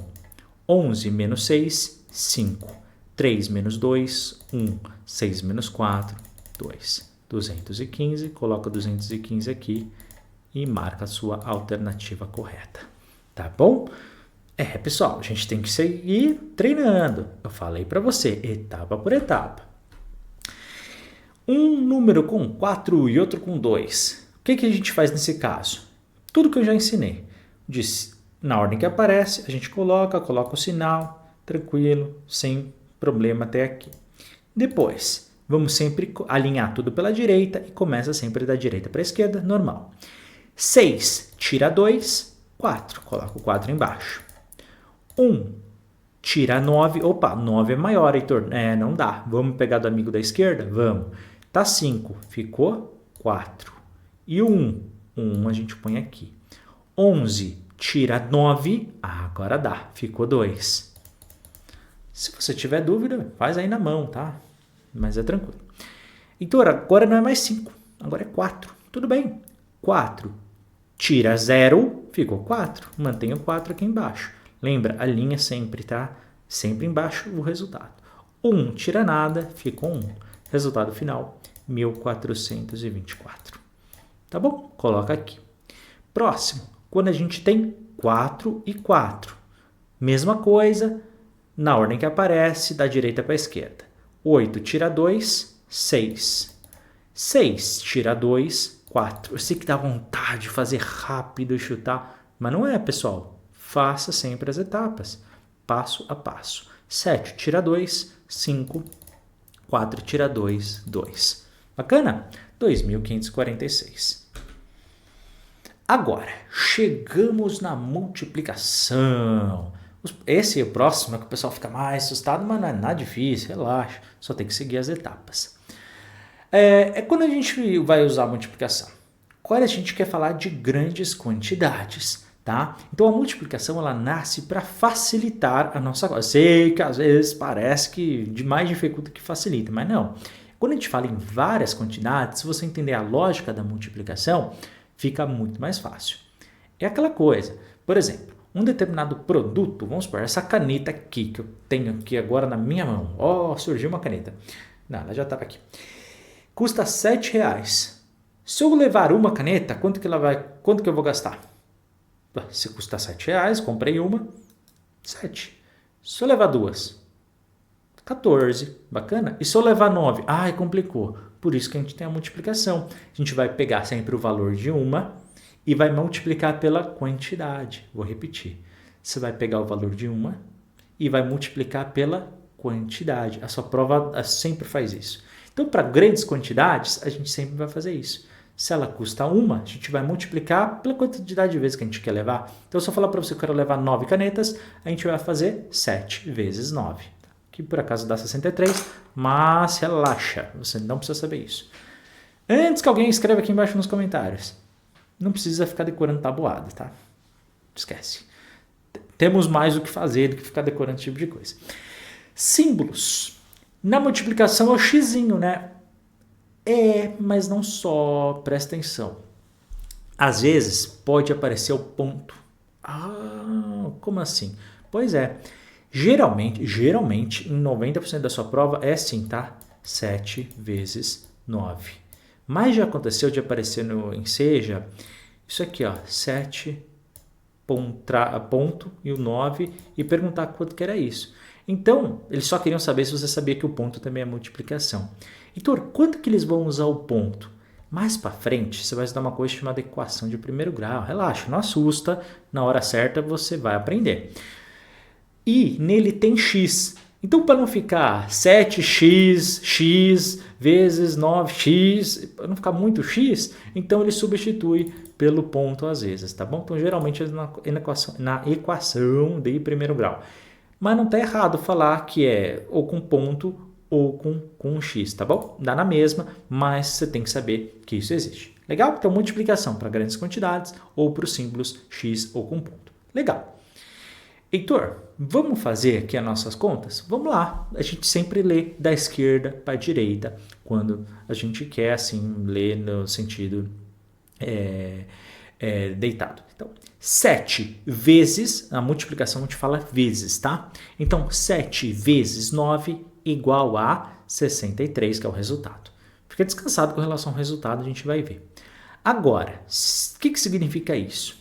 11 menos 6, 5. 3 menos 2, 1. 6 menos 4, 2. 215, coloca 215 aqui e marca a sua alternativa correta. Tá bom? Pessoal, a gente tem que seguir treinando. Eu falei para você, etapa por etapa. Um número com 4 e outro com 2. O que a gente faz nesse caso? Tudo que eu já ensinei. Na ordem que aparece, a gente coloca o sinal, tranquilo, sem problema até aqui. Depois, vamos sempre alinhar tudo pela direita e começa sempre da direita para a esquerda, normal. 6 tira 2, 4. Coloca o 4 embaixo. 1 tira 9. Opa, 9 é maior, Heitor. Não dá. Vamos pegar do amigo da esquerda? Vamos. Tá 5. Ficou 4. E o 1? 1 a gente põe aqui. 11 tira 9. Agora dá. Ficou 2. Se você tiver dúvida, faz aí na mão, tá? Mas é tranquilo. Heitor, agora não é mais 5. Agora é 4. Tudo bem. 4 tira 0. Ficou 4. Mantenha o 4 aqui embaixo. Lembra, a linha sempre, tá? Sempre embaixo o resultado. 1 tira nada, ficou 1. Resultado final, 1424. Tá bom? Coloca aqui. Próximo, quando a gente tem 4 e 4. Mesma coisa, na ordem que aparece, da direita para a esquerda. 8 tira 2, 6. 6 tira 2, 4. Eu sei que dá vontade de fazer rápido e chutar, mas não é, pessoal. Faça sempre as etapas, passo a passo. 7 tira 2, 5. 4 tira 2, 2. Bacana? 2.546. Agora, chegamos na multiplicação. Esse é o próximo, que o pessoal fica mais assustado, mas não é nada difícil, relaxa. Só tem que seguir as etapas. Quando a gente vai usar a multiplicação. Quando a gente quer falar de grandes quantidades. Tá? Então a multiplicação ela nasce para facilitar a nossa coisa. Sei que às vezes parece que mais dificulta que facilita, mas não. Quando a gente fala em várias quantidades, se você entender a lógica da multiplicação, fica muito mais fácil. É aquela coisa, por exemplo, um determinado produto, vamos supor, essa caneta aqui que eu tenho aqui agora na minha mão. Surgiu uma caneta. Não, ela já estava aqui. Custa R$7. Se eu levar uma caneta, quanto que eu vou gastar? Se custar R$7, comprei uma, 7. Se eu levar 2, 14. Bacana? E se eu levar 9? Complicou. Por isso que a gente tem a multiplicação. A gente vai pegar sempre o valor de uma e vai multiplicar pela quantidade. Vou repetir. Você vai pegar o valor de uma e vai multiplicar pela quantidade. A sua prova sempre faz isso. Então, para grandes quantidades, a gente sempre vai fazer isso. Se ela custa 1, a gente vai multiplicar pela quantidade de vezes que a gente quer levar. Então, se eu falar para você que eu quero levar 9 canetas, a gente vai fazer 7 vezes 9. Que por acaso dá 63, mas relaxa, você não precisa saber isso. Antes que alguém escreva aqui embaixo nos comentários, não precisa ficar decorando tabuada, tá? Esquece. Temos mais o que fazer do que ficar decorando esse tipo de coisa. Símbolos. Na multiplicação é o xizinho, né? Mas não só, presta atenção. Às vezes pode aparecer o ponto. Como assim? Pois é, geralmente, em 90% da sua prova é assim, tá? 7 vezes 9. Mas já aconteceu de aparecer no Enseja, isso aqui, ó, 7 ponto e o 9 e perguntar quanto que era isso. Então, eles só queriam saber se você sabia que o ponto também é multiplicação. Heitor, quanto que eles vão usar o ponto? Mais para frente, você vai estudar uma coisa chamada equação de primeiro grau. Relaxa, não assusta, na hora certa você vai aprender. E nele tem x. Então, para não ficar 7x vezes 9x, para não ficar muito x, então ele substitui pelo ponto às vezes, tá bom? Então, geralmente é na equação de primeiro grau. Mas não está errado falar que é ou com ponto ou com um x, tá bom? Dá na mesma, mas você tem que saber que isso existe. Legal? Então, multiplicação para grandes quantidades ou para os símbolos x ou com ponto. Legal. Heitor, vamos fazer aqui as nossas contas? Vamos lá. A gente sempre lê da esquerda para a direita quando a gente quer, assim, ler no sentido deitado. Então, 7 vezes, a multiplicação a gente fala vezes, tá? Então, 7 vezes 9 igual a 63, que é o resultado. Fica descansado com relação ao resultado, a gente vai ver. Agora, o que significa isso?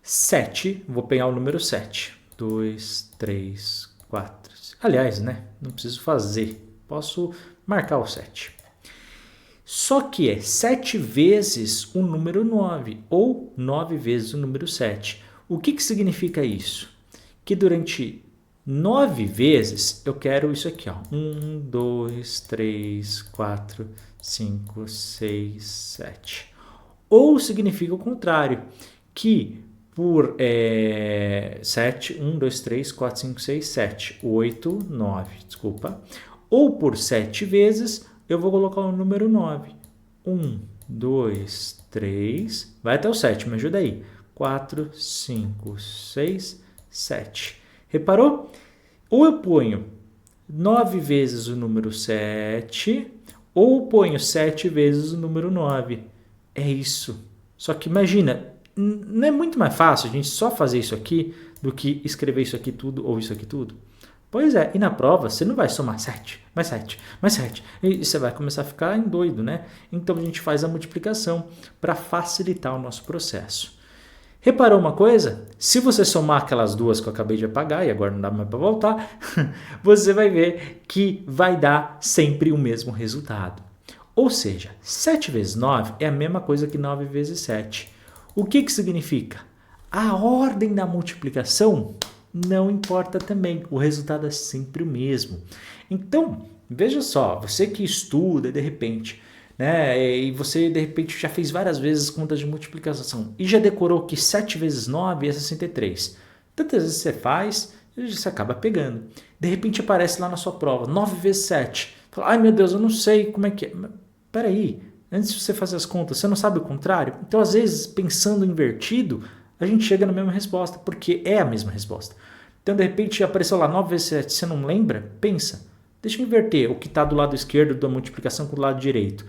7, vou pegar o número 7. 2, 3, 4. Aliás, né? Não preciso fazer. Posso marcar o 7. Só que é 7 vezes o número 9 ou 9 vezes o número 7. O que significa isso? Que durante 9 vezes eu quero isso aqui, ó. 1, 2, 3, 4, 5, 6, 7. Ou significa o contrário, que por 7, 1, 2, 3, 4, 5, 6, 7, 8, 9, desculpa. Ou por 7 vezes, eu vou colocar o número 9. 1, 2, 3, vai até o 7, me ajuda aí. 4, 5, 6, 7. Reparou? Ou eu ponho 9 vezes o número 7, ou ponho 7 vezes o número 9. É isso. Só que imagina, não é muito mais fácil a gente só fazer isso aqui do que escrever isso aqui tudo ou isso aqui tudo? Pois é, e na prova você não vai somar 7, mais 7, mais 7, e você vai começar a ficar doido, né? Então a gente faz a multiplicação para facilitar o nosso processo. Reparou uma coisa? Se você somar aquelas duas que eu acabei de apagar, e agora não dá mais para voltar, você vai ver que vai dar sempre o mesmo resultado. Ou seja, 7 vezes 9 é a mesma coisa que 9 vezes 7. O que significa? A ordem da multiplicação não importa também, o resultado é sempre o mesmo. Então, veja só, você que estuda de repente, né, e você de repente já fez várias vezes contas de multiplicação e já decorou que 7 vezes 9 é 63. Tantas vezes você faz, você acaba pegando. De repente aparece lá na sua prova, 9 vezes 7. Fala, ai meu Deus, eu não sei como é que é. Peraí, antes de você fazer as contas, você não sabe o contrário? Então, às vezes, pensando invertido, a gente chega na mesma resposta, porque é a mesma resposta. Então, de repente, apareceu lá 9 vezes 7, você não lembra? Pensa, deixa eu inverter o que está do lado esquerdo da multiplicação com o lado direito.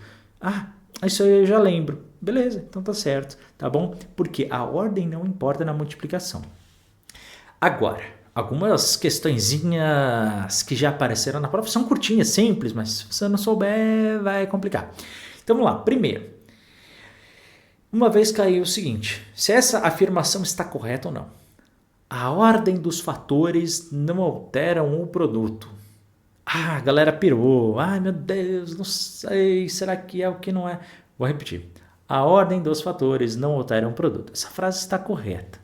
Isso aí eu já lembro. Beleza, então tá certo, tá bom? Porque a ordem não importa na multiplicação. Agora, algumas questõezinhas que já apareceram na prova são curtinhas, simples, mas se você não souber, vai complicar. Então vamos lá. Primeiro, uma vez caiu o seguinte, se essa afirmação está correta ou não. A ordem dos fatores não alteram o produto. A galera pirou. Ai meu Deus, não sei, será que é o que não é? Vou repetir. A ordem dos fatores não alteram o produto. Essa frase está correta.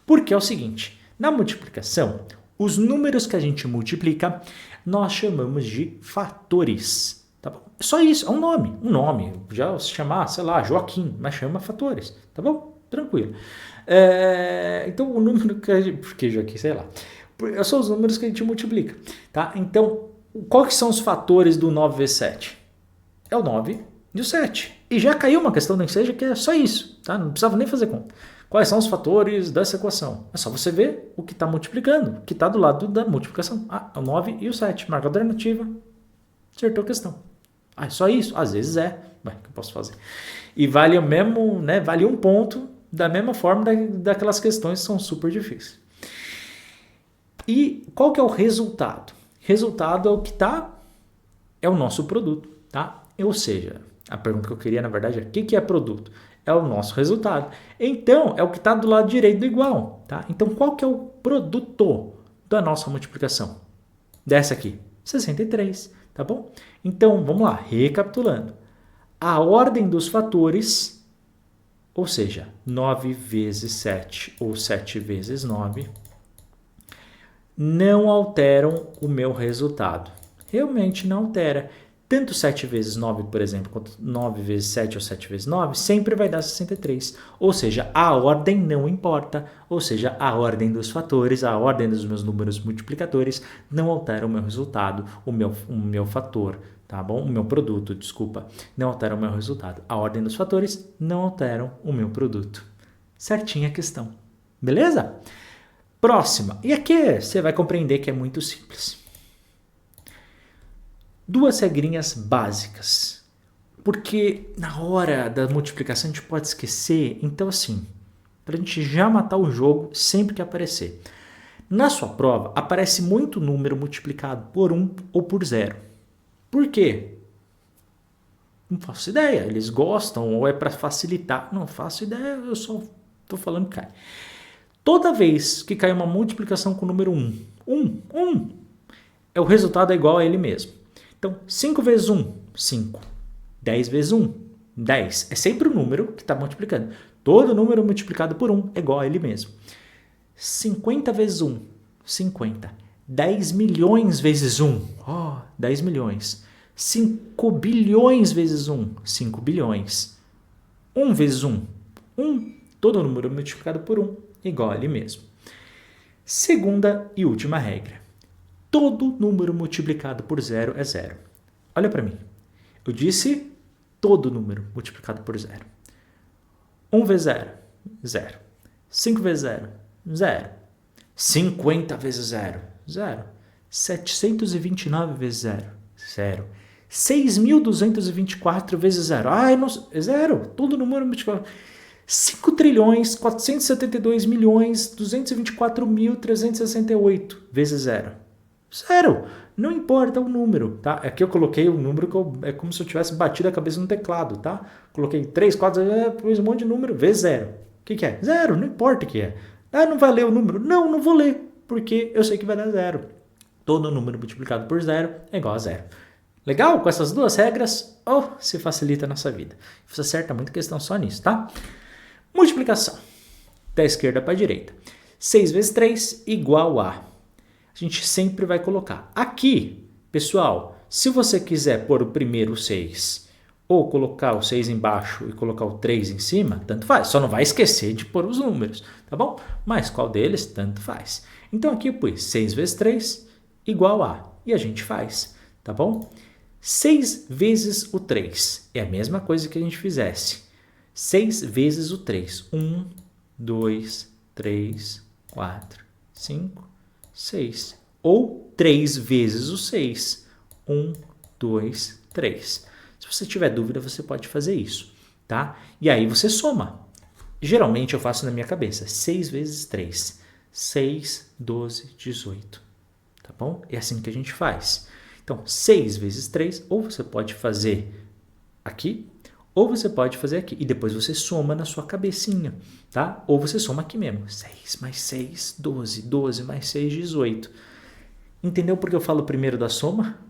Porque é o seguinte, na multiplicação, Os números que a gente multiplica, nós chamamos de fatores. Tá bom? Só isso, é um nome. Um nome. Já se chamar, sei lá, Joaquim, mas chama fatores. Tá bom? Tranquilo. Então, o número que a gente... Por que Joaquim? Sei lá. São os números que a gente multiplica. Tá? Então, quais são os fatores do 9 vezes 7? É o 9 e o 7. E já caiu uma questão da Enseja que é só isso. Tá? Não precisava nem fazer conta. Quais são os fatores dessa equação? É só você ver o que está multiplicando, o que está do lado da multiplicação. É o 9 e o 7. Marca a alternativa. Acertou a questão. É só isso? Às vezes é. Mas o que eu posso fazer? E vale o mesmo, né? Vale um ponto da mesma forma daquelas questões que são super difíceis. E qual que é o resultado? Resultado é o que está... É o nosso produto, tá? Ou seja, a pergunta que eu queria, na verdade, é o que é produto? É o nosso resultado. Então, é o que está do lado direito do igual. Tá? Então, qual que é o produto da nossa multiplicação? Dessa aqui, 63. Tá bom? Então, vamos lá, recapitulando. A ordem dos fatores, ou seja, 9 vezes 7 ou 7 vezes 9, não alteram o meu resultado. Realmente não altera. Tanto 7 vezes 9, por exemplo, quanto 9 vezes 7 ou 7 vezes 9, sempre vai dar 63. Ou seja, a ordem não importa. Ou seja, a ordem dos fatores, a ordem dos meus números multiplicadores não altera o meu resultado, o meu fator, tá bom? O meu produto, desculpa, não altera o meu resultado. A ordem dos fatores não alteram o meu produto. Certinha a questão. Beleza? Próxima. E aqui você vai compreender que é muito simples. Duas regrinhas básicas, porque na hora da multiplicação a gente pode esquecer, então assim, para a gente já matar o jogo sempre que aparecer. Na sua prova aparece muito número multiplicado por 1 ou por 0. Por quê? Não faço ideia, eles gostam ou é para facilitar. Não faço ideia, eu só estou falando que cai. Toda vez que cai uma multiplicação com o número 1, o resultado é igual a ele mesmo. Então, 5 vezes 1, 5. 10 vezes 1, 10. É sempre o número que está multiplicando. Todo número multiplicado por 1 é igual a ele mesmo. 50 vezes 1, 50. 10 milhões vezes 1, 10 milhões. 5 bilhões vezes 1, 5 bilhões. 1 vezes 1, 1. Todo número multiplicado por 1 é igual a ele mesmo. Segunda e última regra. Todo número multiplicado por 0 é 0. Olha para mim. Eu disse todo número multiplicado por 0. 1 vezes 0, 0. 5 vezes 0, 0. 50 vezes 0, 0. 729 vezes 0, 0. 6.224 vezes 0. É 0. Todo número multiplicado. 5 trilhões, 472 milhões, 224.368 vezes 0. 0. Não importa o número, tá? Aqui eu coloquei o número que é como se eu tivesse batido a cabeça no teclado, tá? Coloquei 3, 4, pus um monte de número, vezes 0. O que é? 0, não importa o que é. Não vai ler o número? Não vou ler, porque eu sei que vai dar 0. Todo número multiplicado por 0 é igual a 0. Legal? Com essas duas regras, se facilita a nossa vida. Você acerta muita questão só nisso, tá? Multiplicação. Da esquerda para a direita. 6 vezes 3 igual a... A gente sempre vai colocar. Aqui, pessoal, se você quiser pôr o primeiro 6 ou colocar o 6 embaixo e colocar o 3 em cima, tanto faz. Só não vai esquecer de pôr os números, tá bom? Mas qual deles, tanto faz. Então aqui eu pus 6 vezes 3 igual a... E a gente faz, tá bom? 6 vezes o 3 é a mesma coisa que a gente fizesse. 6 vezes o 3. 1, 2, 3, 4, 5... 6. Ou 3 vezes o 6. 1, 2, 3. Se você tiver dúvida, você pode fazer isso, tá? E aí você soma. Geralmente eu faço na minha cabeça. 6 vezes 3. 6, 12, 18. Tá bom? É assim que a gente faz. Então, 6 vezes 3, ou você pode fazer aqui, ou você pode fazer aqui. E depois você soma na sua cabecinha, tá? Ou você soma aqui mesmo. 6 mais 6, 12. 12 mais 6, 18. Entendeu por que eu falo primeiro da soma?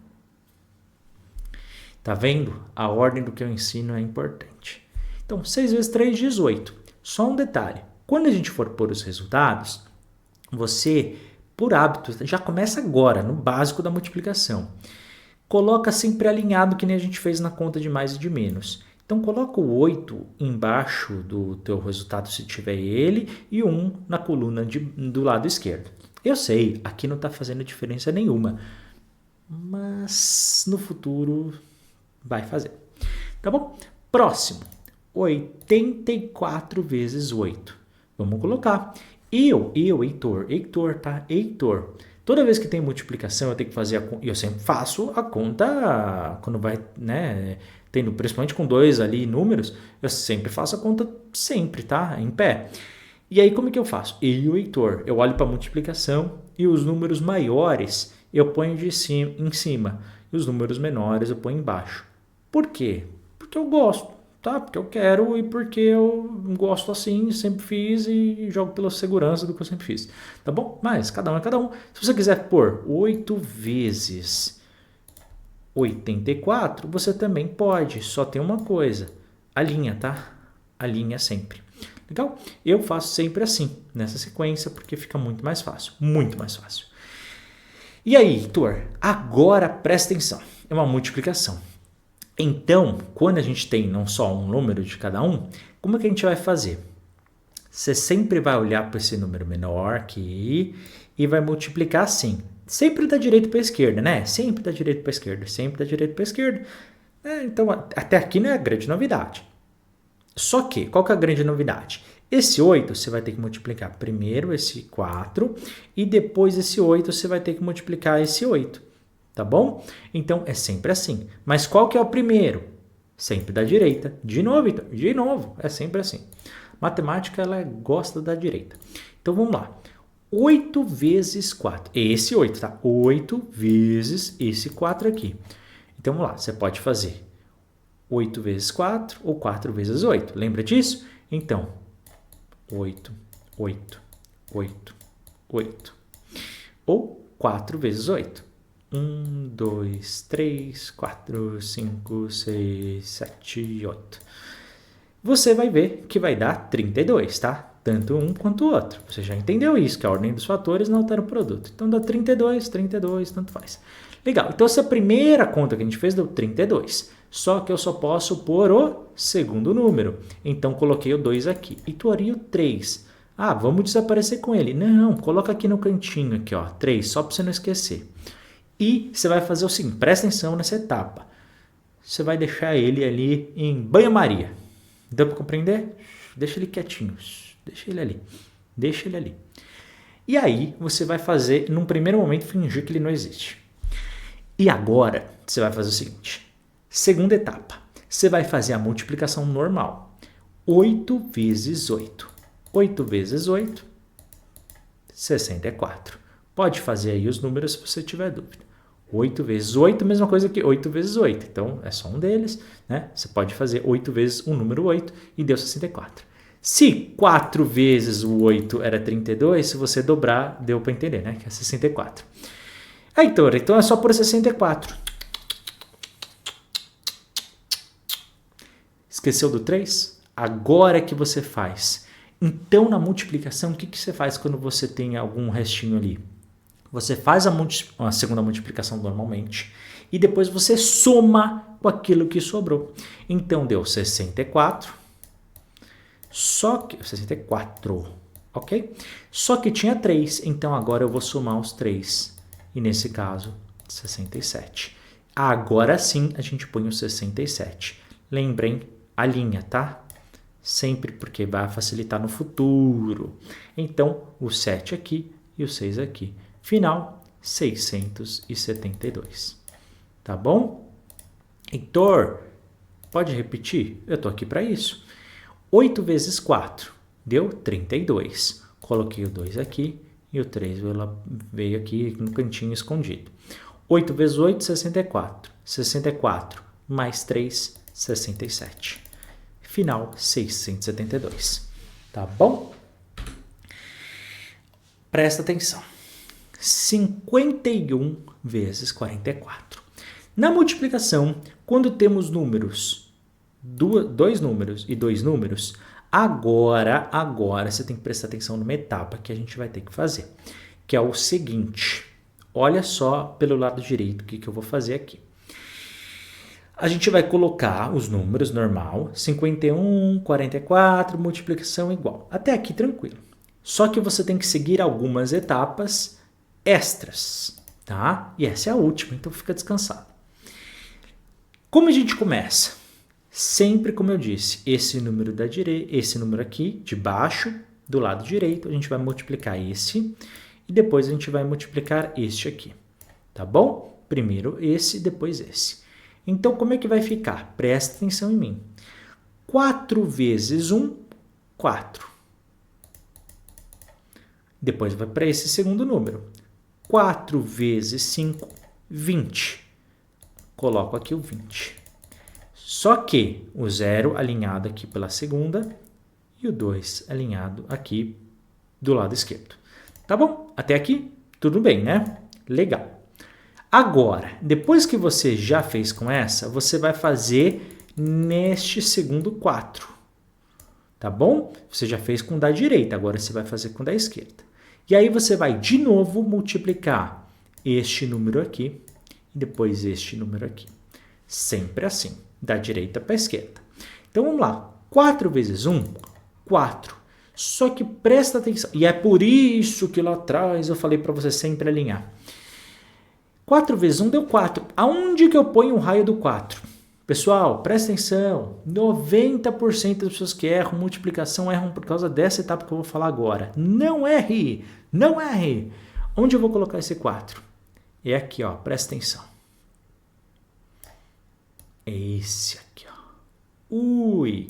Tá vendo? A ordem do que eu ensino é importante. Então, 6 vezes 3, 18. Só um detalhe. Quando a gente for pôr os resultados, você por hábito, já começa agora, no básico da multiplicação. Coloca sempre alinhado que nem a gente fez na conta de mais e de menos. Então, coloca o 8 embaixo do teu resultado, se tiver ele, e o 1 na coluna do lado esquerdo. Eu sei, aqui não está fazendo diferença nenhuma, mas no futuro vai fazer. Tá bom? Próximo, 84 vezes 8. Vamos colocar. Heitor, tá? Heitor. Toda vez que tem multiplicação, eu tenho que fazer eu sempre faço a conta quando vai, né, tendo principalmente com 2 ali números, eu sempre faço a conta sempre, tá? Em pé. E aí como é que eu faço? Heitor, eu olho para a multiplicação e os números maiores eu ponho em cima e os números menores eu ponho embaixo. Por quê? Porque eu gosto, tá? Porque eu quero e porque eu gosto assim, sempre fiz e jogo pela segurança do que eu sempre fiz, tá bom? Mas cada um é cada um. Se você quiser pôr 8 vezes 84, você também pode, só tem uma coisa, alinha, tá? Alinha sempre. Legal? Eu faço sempre assim, nessa sequência, porque fica muito mais fácil, muito mais fácil. E aí, Heitor, agora presta atenção, é uma multiplicação. Então, quando a gente tem não só um número de cada um, como é que a gente vai fazer? Você sempre vai olhar para esse número menor aqui e vai multiplicar assim. Sempre da direita para a esquerda, né? Sempre da direita para a esquerda, sempre da direita para a esquerda. Então, até aqui não é a grande novidade. Só que, qual que é a grande novidade? Esse 8 você vai ter que multiplicar primeiro esse 4 e depois esse 8 você vai ter que multiplicar esse 8. Tá bom? Então, é sempre assim. Mas qual que é o primeiro? Sempre da direita. De novo, então. De novo. É sempre assim. Matemática, ela gosta da direita. Então, vamos lá. 8 vezes 4. Esse 8, tá? 8 vezes esse 4 aqui. Então, vamos lá. Você pode fazer 8 vezes 4 ou 4 vezes 8. Lembra disso? Então, 8, 8, 8, 8. Ou 4 vezes 8. 1, 2, 3, 4, 5, 6, 7, 8. Você vai ver que vai dar 32, tá? Tanto um quanto o outro. Você já entendeu isso, que a ordem dos fatores não altera o produto. Então dá 32, 32, tanto faz. Legal, então essa primeira conta que a gente fez deu 32. Só que eu só posso pôr o segundo número. Então coloquei o 2 aqui. E toaria o 3. Ah, vamos desaparecer com ele. Não, coloca aqui no cantinho, aqui, ó, 3, só para você não esquecer. E você vai fazer o seguinte, presta atenção nessa etapa. Você vai deixar ele ali em banho-maria. Deu para compreender? Deixa ele quietinho. Deixa ele ali. Deixa ele ali. E aí você vai fazer, num primeiro momento, fingir que ele não existe. E agora você vai fazer o seguinte. Segunda etapa. Você vai fazer a multiplicação normal. 8 vezes 8. 8 vezes 8, 64. Pode fazer aí os números se você tiver dúvida. 8 vezes 8, mesma coisa que 8 vezes 8. Então, é só um deles, né? Você pode fazer 8 vezes o número 8 e deu 64. Se 4 vezes o 8 era 32, se você dobrar, deu para entender, né? Que é 64. Aí, então é só por 64. Esqueceu do 3? Agora é que você faz. Então, na multiplicação, o que você faz quando você tem algum restinho ali? Você faz a segunda multiplicação normalmente e depois você soma com aquilo que sobrou. Então, deu 64, só que 64, ok? Só que tinha 3, então agora eu vou somar os 3. E nesse caso, 67. Agora sim a gente põe o 67. Lembrem a linha, tá? Sempre porque vai facilitar no futuro. Então, o 7 aqui e o 6 aqui. Final, 672. Tá bom? Heitor, pode repetir? Eu tô aqui para isso. 8 vezes 4 deu 32. Coloquei o 2 aqui e o 3 veio aqui no cantinho escondido. 8 vezes 8, 64. 64 mais 3, 67. Final, 672. Tá bom? Presta atenção. 51 vezes 44. Na multiplicação, quando temos números, dois números e dois números, agora você tem que prestar atenção numa etapa que a gente vai ter que fazer, que é o seguinte. Olha só pelo lado direito o que eu vou fazer aqui. A gente vai colocar os números normal, 51, 44, multiplicação igual. Até aqui tranquilo. Só que você tem que seguir algumas etapas extras, tá? E essa é a última, então fica descansado. Como a gente começa? Sempre, como eu disse, esse número da direita, esse número aqui de baixo, do lado direito, a gente vai multiplicar esse e depois a gente vai multiplicar este aqui, tá bom? Primeiro esse, depois esse. Então, como é que vai ficar? Presta atenção em mim. 4 vezes 1, 4. Depois vai para esse segundo número. 4 vezes 5, 20. Coloco aqui o 20. Só que o 0 alinhado aqui pela segunda e o 2 alinhado aqui do lado esquerdo. Tá bom? Até aqui, tudo bem, né? Legal. Agora, depois que você já fez com essa, você vai fazer neste segundo 4. Tá bom? Você já fez com o da direita, agora você vai fazer com o da esquerda. E aí você vai de novo multiplicar este número aqui e depois este número aqui. Sempre assim, da direita para a esquerda. Então vamos lá. 4 vezes 1, 4. Só que presta atenção. E é por isso que lá atrás eu falei para você sempre alinhar. 4 vezes 1 deu 4. Aonde que eu ponho o raio do 4? Pessoal, presta atenção. 90% das pessoas que erram multiplicação erram por causa dessa etapa que eu vou falar agora. Não erre! Não erre! Onde eu vou colocar esse 4? É aqui, ó. Presta atenção. É esse aqui, ó. Ui!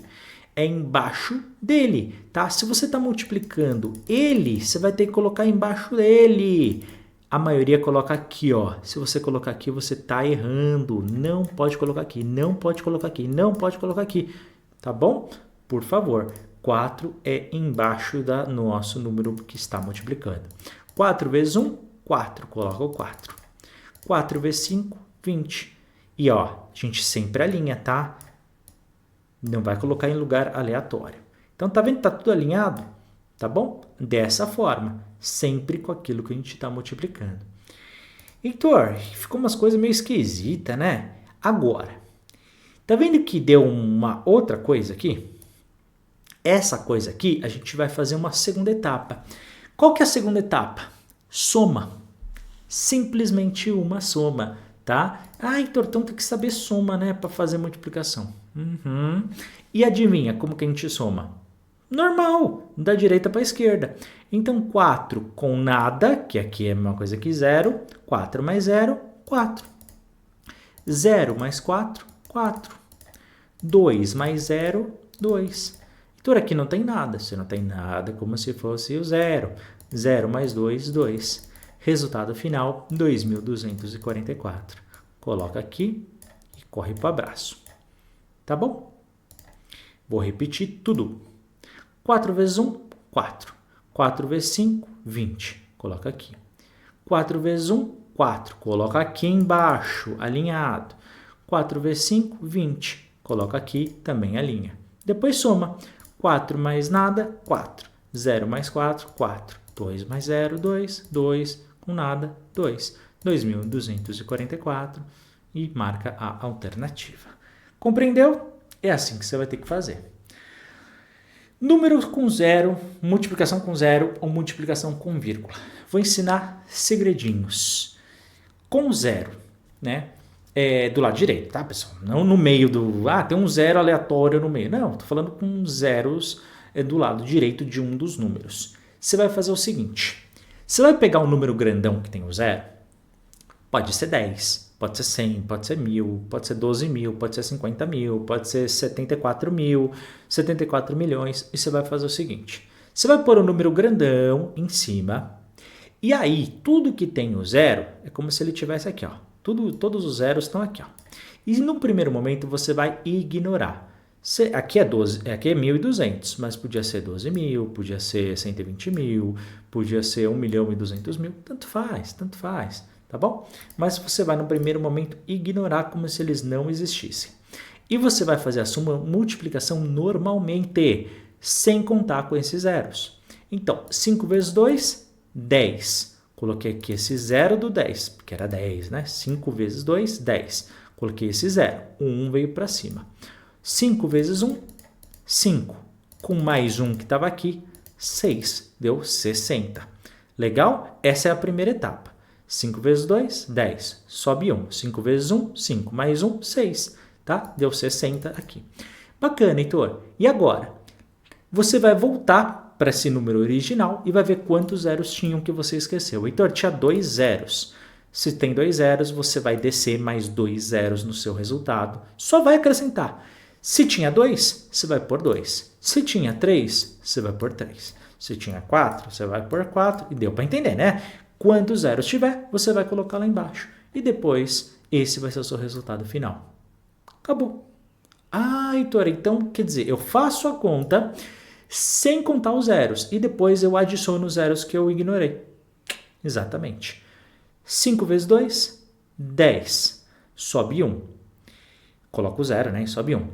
É embaixo dele, tá? Se você está multiplicando ele, você vai ter que colocar embaixo dele. A maioria coloca aqui, ó. Se você colocar aqui, você está errando. Não pode colocar aqui, não pode colocar aqui, não pode colocar aqui. Tá bom? Por favor, 4 é embaixo do nosso número que está multiplicando. 4 vezes 1, 4. Coloca o 4. 4 vezes 5, 20. E, ó, a gente sempre alinha, tá? Não vai colocar em lugar aleatório. Então, tá vendo que tá tudo alinhado? Tá bom? Dessa forma, sempre com aquilo que a gente está multiplicando. Heitor, ficou umas coisas meio esquisitas, né? Agora, tá vendo que deu uma outra coisa aqui? Essa coisa aqui, a gente vai fazer uma segunda etapa. Qual que é a segunda etapa? Soma. Simplesmente uma soma, tá? Ah, Heitor, então tem que saber soma, né? Para fazer multiplicação. Uhum. E adivinha como que a gente soma? Normal, da direita para a esquerda. Então, 4 com nada, que aqui é a mesma coisa que 0. 4 mais 0, 4. 0 mais 4, 4. 2 mais 0, 2. Então, aqui não tem nada. Se não tem nada, como se fosse o 0. 0 mais 2, 2. Resultado final, 2.244. Coloca aqui e corre para o abraço. Tá bom? Vou repetir tudo. 4 vezes 1, 4. 4 vezes 5, 20. Coloca aqui. 4 vezes 1, 4. Coloca aqui embaixo, alinhado. 4 vezes 5, 20. Coloca aqui, também alinha. Depois soma. 4 mais nada, 4. 0 mais 4, 4. 2 mais 0, 2. 2 com nada, 2. 2.244 e marca a alternativa. Compreendeu? É assim que você vai ter que fazer. Números com zero, multiplicação com zero ou multiplicação com vírgula. Vou ensinar segredinhos. Com zero, né? Do lado direito, tá, pessoal? Não no meio do... Ah, tem um zero aleatório no meio. Não, tô falando com zeros do lado direito de um dos números. Você vai fazer o seguinte. Você vai pegar um número grandão que tem o zero. Pode ser 10, pode ser 100, pode ser 1.000, pode ser 12.000, pode ser 50.000, pode ser 74.000, 74 milhões. E você vai fazer o seguinte. Você vai pôr um número grandão em cima. E aí, tudo que tem o zero é como se ele tivesse aqui, ó. Todos os zeros estão aqui, ó. E no primeiro momento você vai ignorar. Aqui é 1.200, mas podia ser 12.000, podia ser 120.000, podia ser 1.200.000. Tanto faz. Tá bom? Mas você vai no primeiro momento ignorar como se eles não existissem. E você vai fazer a sua multiplicação normalmente, sem contar com esses zeros. Então, 5 vezes 2, 10. Coloquei aqui esse 0 do 10, porque era 10, né? 5 vezes 2, 10. Coloquei esse 0, o 1 veio para cima. 5 vezes 1, 5. Com mais 1 que estava aqui, 6. Deu 60. Legal? Essa é a primeira etapa. 5 vezes 2, 10. Sobe 1. 5 vezes 1, 5. Mais 1, 6. Tá? Deu 60 aqui. Bacana, Heitor. E agora? Você vai voltar para esse número original e vai ver quantos zeros tinham que você esqueceu. Heitor, tinha 2 zeros. Se tem 2 zeros, você vai descer mais 2 zeros no seu resultado. Só vai acrescentar. Se tinha 2, você vai pôr 2. Se tinha 3, você vai pôr 3. Se tinha 4, você vai pôr 4. E deu para entender, né? Quantos zeros tiver, você vai colocar lá embaixo. E depois, esse vai ser o seu resultado final. Acabou. Ah, Heitor, então quer dizer, eu faço a conta sem contar os zeros. E depois eu adiciono os zeros que eu ignorei. Exatamente. 5 vezes 2, 10. Sobe 1. Coloca o 0, né? E sobe 1.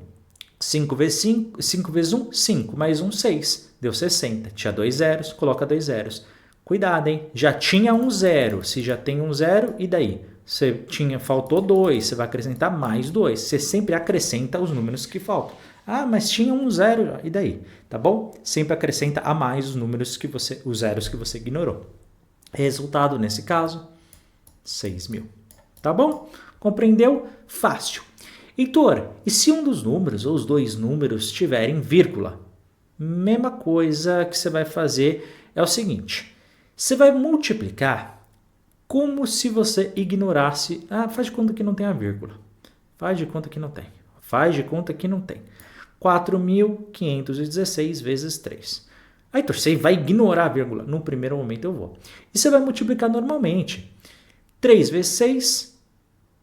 5 vezes 5, 5 vezes 1, 5. Mais 1, 6. Deu 60. Tinha 2 zeros, coloca 2 zeros. Cuidado, hein? Já tinha um 0. Se já tem um 0, e daí? Faltou 2, você vai acrescentar mais 2. Você sempre acrescenta os números que faltam. Ah, mas tinha um 0, e daí? Tá bom? Sempre acrescenta a mais os zeros que você ignorou. Resultado, nesse caso, 6.000. Tá bom? Compreendeu? Fácil. Heitor, e se um dos números ou os dois números tiverem vírgula? Mesma coisa que você vai fazer é o seguinte. Você vai multiplicar como se você ignorasse... Ah, faz de conta que não tem a vírgula. Faz de conta que não tem. Faz de conta que não tem. 4.516 vezes 3. Aí, Heitor, você vai ignorar a vírgula. No primeiro momento eu vou. E você vai multiplicar normalmente. 3 vezes 6,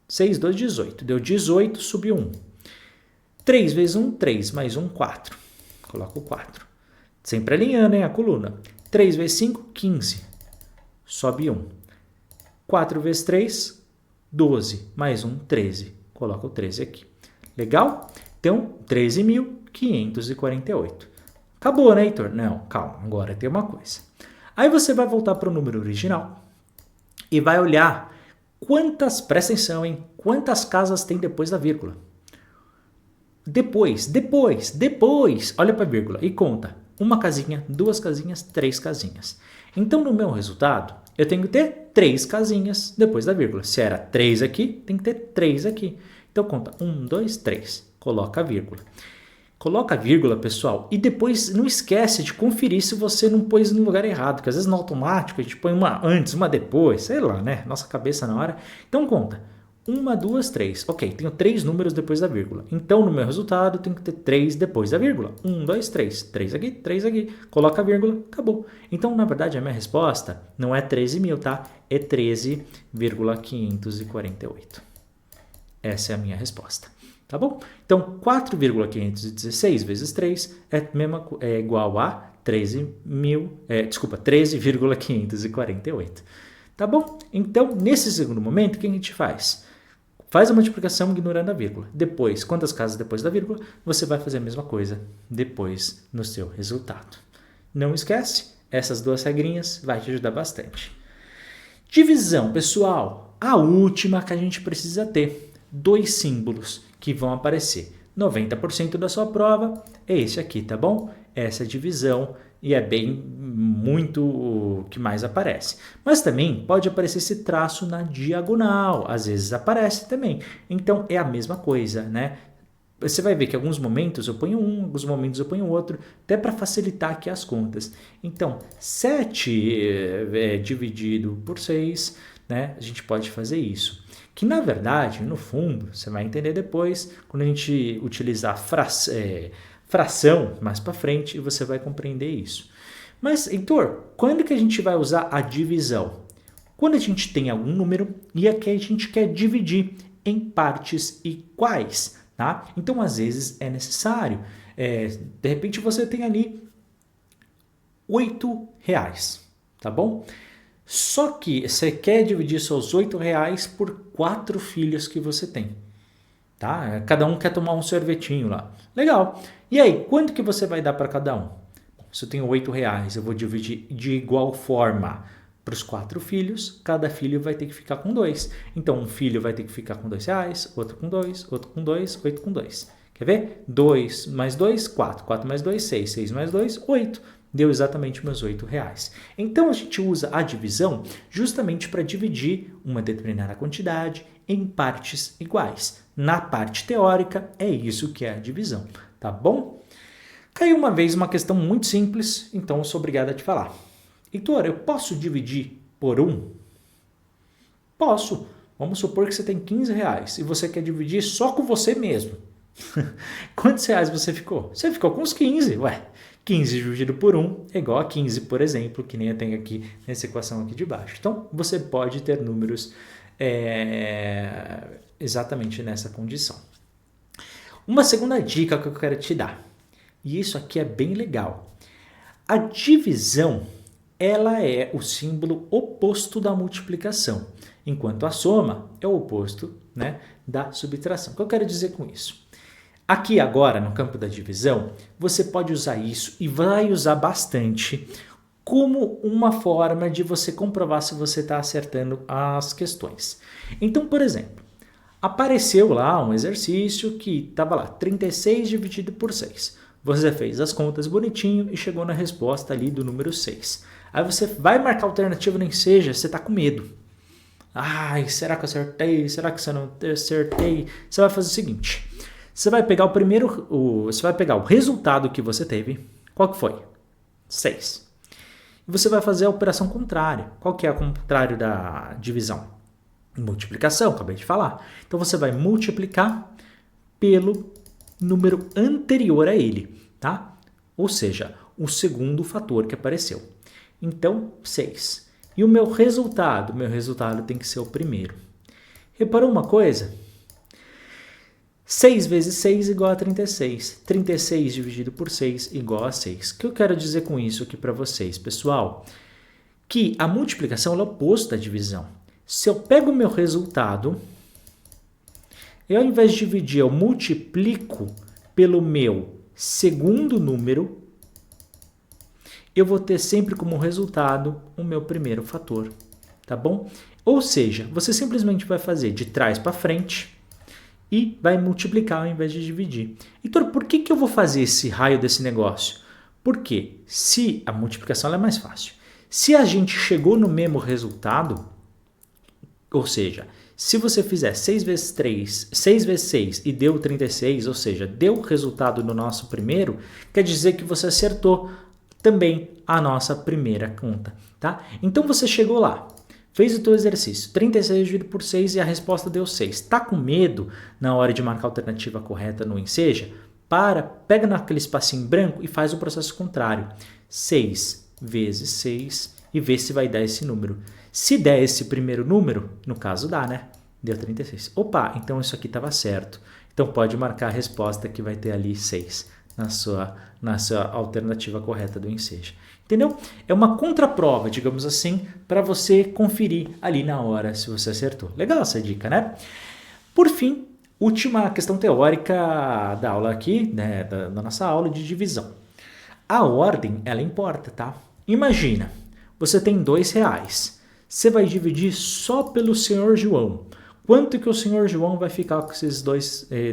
6, 2, 18. Deu 18, subiu 1. 3 vezes 1, 3. Mais 1, 4. Coloca o 4. Sempre alinhando, hein, a coluna. 3 vezes 5, 15. Sobe 1. 4 vezes 3, 12. Mais 1, 13. Coloca o 13 aqui. Legal? Então, 13.548. Acabou, né, Heitor? Não, calma. Agora tem uma coisa. Aí você vai voltar para o número original e vai olhar presta atenção, hein? Quantas casas tem depois da vírgula. Depois, olha para a vírgula e conta. Uma casinha, 2 casinhas, 3 casinhas. Então, no meu resultado, eu tenho que ter 3 casinhas depois da vírgula. Se era 3 aqui, tem que ter 3 aqui. Então, conta 1, 2, 3. Coloca a vírgula. Coloca a vírgula, pessoal, e depois não esquece de conferir se você não pôs no lugar errado, porque às vezes no automático a gente põe uma antes, uma depois, sei lá, né? Nossa cabeça na hora. Então, conta. 1, 2, 3. Ok, tenho 3 números depois da vírgula. Então, no meu resultado, tenho que ter 3 depois da vírgula. 1, 2, 3. 3 aqui, 3 aqui. Coloca a vírgula, acabou. Então, na verdade, a minha resposta não é 13.000, tá? É 13,548. Essa é a minha resposta. Tá bom? Então, 4,516 vezes 3 é igual a 13,548. Tá bom? Então, nesse segundo momento, o que a gente faz? Faz a multiplicação ignorando a vírgula. Depois, quantas casas depois da vírgula, você vai fazer a mesma coisa depois no seu resultado. Não esquece, essas 2 regrinhas vai te ajudar bastante. Divisão, pessoal. A última que a gente precisa ter. 2 símbolos que vão aparecer. 90% da sua prova é esse aqui, tá bom? Essa é a divisão e é bem muito o que mais aparece. Mas também pode aparecer esse traço na diagonal, às vezes aparece também. Então é a mesma coisa, né? Você vai ver que em alguns momentos eu ponho um, em alguns momentos eu ponho outro, até para facilitar aqui as contas. Então, 7 dividido por 6, né? A gente pode fazer isso. Que, na verdade, no fundo, você vai entender depois, quando a gente utilizar fração mais para frente, você vai compreender isso. Mas, Heitor, quando que a gente vai usar a divisão? Quando a gente tem algum número e aqui a gente quer dividir em partes iguais, tá? Então, às vezes, é necessário. De repente, você tem ali R$8, tá bom? Só que você quer dividir seus R$8 por 4 filhos que você tem. Tá? Cada um quer tomar um sorvetinho lá. Legal. E aí, quanto que você vai dar para cada um? Se eu tenho R$8, eu vou dividir de igual forma Para os 4 filhos, cada filho vai ter que ficar com 2. Então, um filho vai ter que ficar com R$ 2, outro com 2, outro com 2, 8 com 2. Quer ver? 2 mais 2, 4. 4 mais 2, 6. 6 mais 2, 8. Deu exatamente meus R$ 8. Então, a gente usa a divisão justamente para dividir uma determinada quantidade em partes iguais. Na parte teórica, é isso que é a divisão, tá bom? Caiu uma vez uma questão muito simples, então eu sou obrigado a te falar. Heitor, eu posso dividir por 1? Posso. Vamos supor que você tem R$ 15 e você quer dividir só com você mesmo. Quantos reais você ficou? Você ficou com uns 15, ué. 15 dividido por 1 é igual a 15, por exemplo, que nem eu tenho aqui nessa equação aqui de baixo. Então, você pode ter números exatamente nessa condição. Uma segunda dica que eu quero te dar, e isso aqui é bem legal. A divisão, ela é o símbolo oposto da multiplicação, enquanto a soma é o oposto, né, da subtração. O que eu quero dizer com isso? Aqui agora, no campo da divisão, você pode usar isso e vai usar bastante como uma forma de você comprovar se você está acertando as questões. Então, por exemplo, apareceu lá um exercício que estava lá, 36 dividido por 6. Você fez as contas bonitinho e chegou na resposta ali do número 6. Aí você vai marcar alternativa nem seja, você está com medo. Ai, será que eu acertei? Será que eu não acertei? Você vai fazer o seguinte, você vai pegar você vai pegar o resultado que você teve. Qual que foi? 6. E você vai fazer a operação contrária. Qual que é o contrário da divisão? Multiplicação, acabei de falar. Então você vai multiplicar pelo número anterior a ele, tá? Ou seja, o segundo fator que apareceu. Então, 6. E o meu resultado? Meu resultado tem que ser o primeiro. Reparou uma coisa? 6 vezes 6 igual a 36. 36 dividido por 6 igual a 6. O que eu quero dizer com isso aqui para vocês, pessoal? Que a multiplicação é o oposto da divisão. Se eu pego o meu resultado, eu ao invés de dividir, eu multiplico pelo meu segundo número, eu vou ter sempre como resultado o meu primeiro fator, tá bom? Ou seja, você simplesmente vai fazer de trás para frente e vai multiplicar ao invés de dividir. Então, por que eu vou fazer esse raio desse negócio? Porque se a multiplicação ela é mais fácil. Se a gente chegou no mesmo resultado, ou seja, se você fizer 6 vezes 3, 6 vezes 6 e deu 36, ou seja, deu o resultado no nosso primeiro, quer dizer que você acertou também a nossa primeira conta, tá? Então você chegou lá, fez o teu exercício, 36 dividido por 6 e a resposta deu 6. Tá com medo na hora de marcar a alternativa correta no enseja? Pega naquele espacinho branco e faz o processo contrário. 6 vezes 6 e vê se vai dar esse número. Se der esse primeiro número, no caso dá, né? Deu 36. Opa, então isso aqui estava certo. Então pode marcar a resposta que vai ter ali 6 na sua alternativa correta do enseja. Entendeu? É uma contraprova, digamos assim, para você conferir ali na hora se você acertou. Legal essa dica, né? Por fim, última questão teórica da aula aqui, né, da nossa aula de divisão. A ordem, ela importa, tá? Imagina, você tem R$ 2. Você vai dividir só pelo senhor João. Quanto que o senhor João vai ficar com esses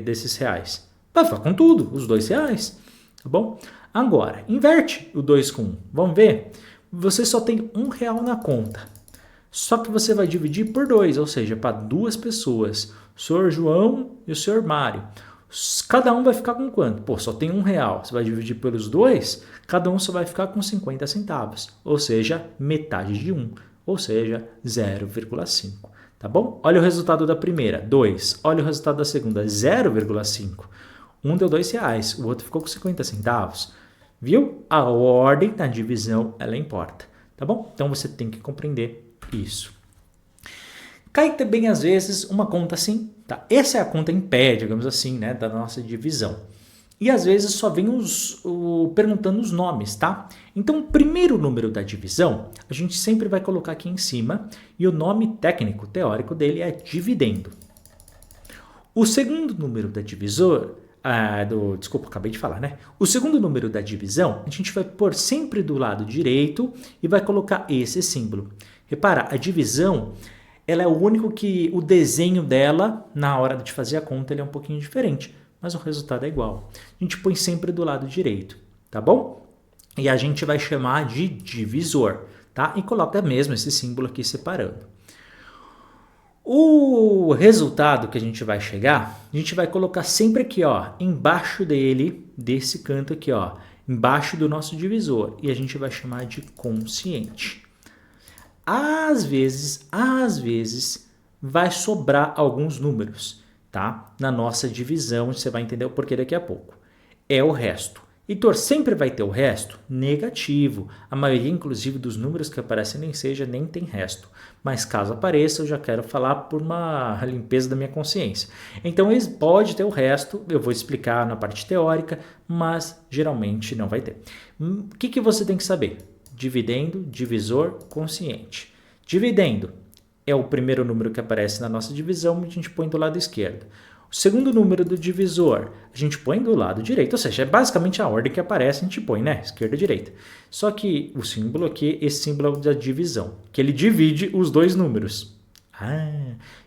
desses reais? Vai ficar com tudo, os R$ 2, tá bom? Agora, inverte o 2 com 1. Vamos ver? Você só tem R$ 1 na conta. Só que você vai dividir por 2, ou seja, para 2 pessoas. O senhor João e o senhor Mário. Cada um vai ficar com quanto? Pô, só tem R$ 1. Você vai dividir pelos 2, cada um só vai ficar com 50 centavos. Ou seja, metade de 1. Ou seja, 0,5. Tá bom? Olha o resultado da primeira, 2. Olha o resultado da segunda, 0,5. Um deu R$ 2, o outro ficou com 50 centavos. Viu? A ordem da divisão, ela importa. Tá bom? Então você tem que compreender isso. Cai também, às vezes, uma conta assim. Tá? Essa é a conta em pé, digamos assim, né, da nossa divisão. E às vezes só vem perguntando os nomes, tá? Então, o primeiro número da divisão, a gente sempre vai colocar aqui em cima e o nome técnico, teórico dele é dividendo. O segundo número da divisor, desculpa, acabei de falar, né? O segundo número da divisão, a gente vai pôr sempre do lado direito e vai colocar esse símbolo. Repara, a divisão, ela é o único que o desenho dela, na hora de fazer a conta, ele é um pouquinho diferente, mas o resultado é igual. A gente põe sempre do lado direito, tá bom? E a gente vai chamar de divisor, tá? E coloca mesmo esse símbolo aqui separando. O resultado que a gente vai chegar, a gente vai colocar sempre aqui, ó, embaixo dele, desse canto aqui, ó, embaixo do nosso divisor, e a gente vai chamar de quociente. Às vezes, vai sobrar alguns números, tá? Na nossa divisão, você vai entender o porquê daqui a pouco. É o resto. Heitor, sempre vai ter o resto? Negativo. A maioria, inclusive, dos números que aparecem nem tem resto. Mas caso apareça, eu já quero falar por uma limpeza da minha consciência. Então, pode ter o resto, eu vou explicar na parte teórica, mas geralmente não vai ter. O que você tem que saber? Dividendo, divisor, quociente. Dividendo é o primeiro número que aparece na nossa divisão, a gente põe do lado esquerdo. O segundo número do divisor, a gente põe do lado direito, ou seja, é basicamente a ordem que aparece, a gente põe, né? Esquerda e direita. Só que o símbolo aqui, esse símbolo é da divisão, que ele divide os dois números.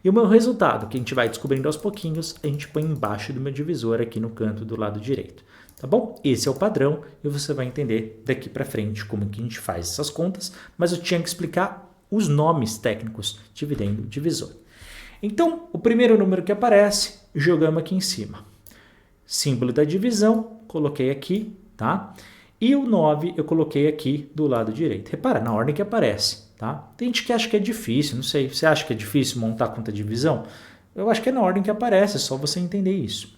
E o meu resultado, que a gente vai descobrindo aos pouquinhos, a gente põe embaixo do meu divisor aqui no canto do lado direito. Tá bom? Esse é o padrão e você vai entender daqui para frente como que a gente faz essas contas, mas eu tinha que explicar os nomes técnicos, dividendo, divisor. Então, o primeiro número que aparece, jogamos aqui em cima. Símbolo da divisão, coloquei aqui, tá? E o 9 eu coloquei aqui do lado direito. Repara, na ordem que aparece, tá? Tem gente que acha que é difícil, não sei. Você acha que é difícil montar a conta de divisão? Eu acho que é na ordem que aparece, é só você entender isso.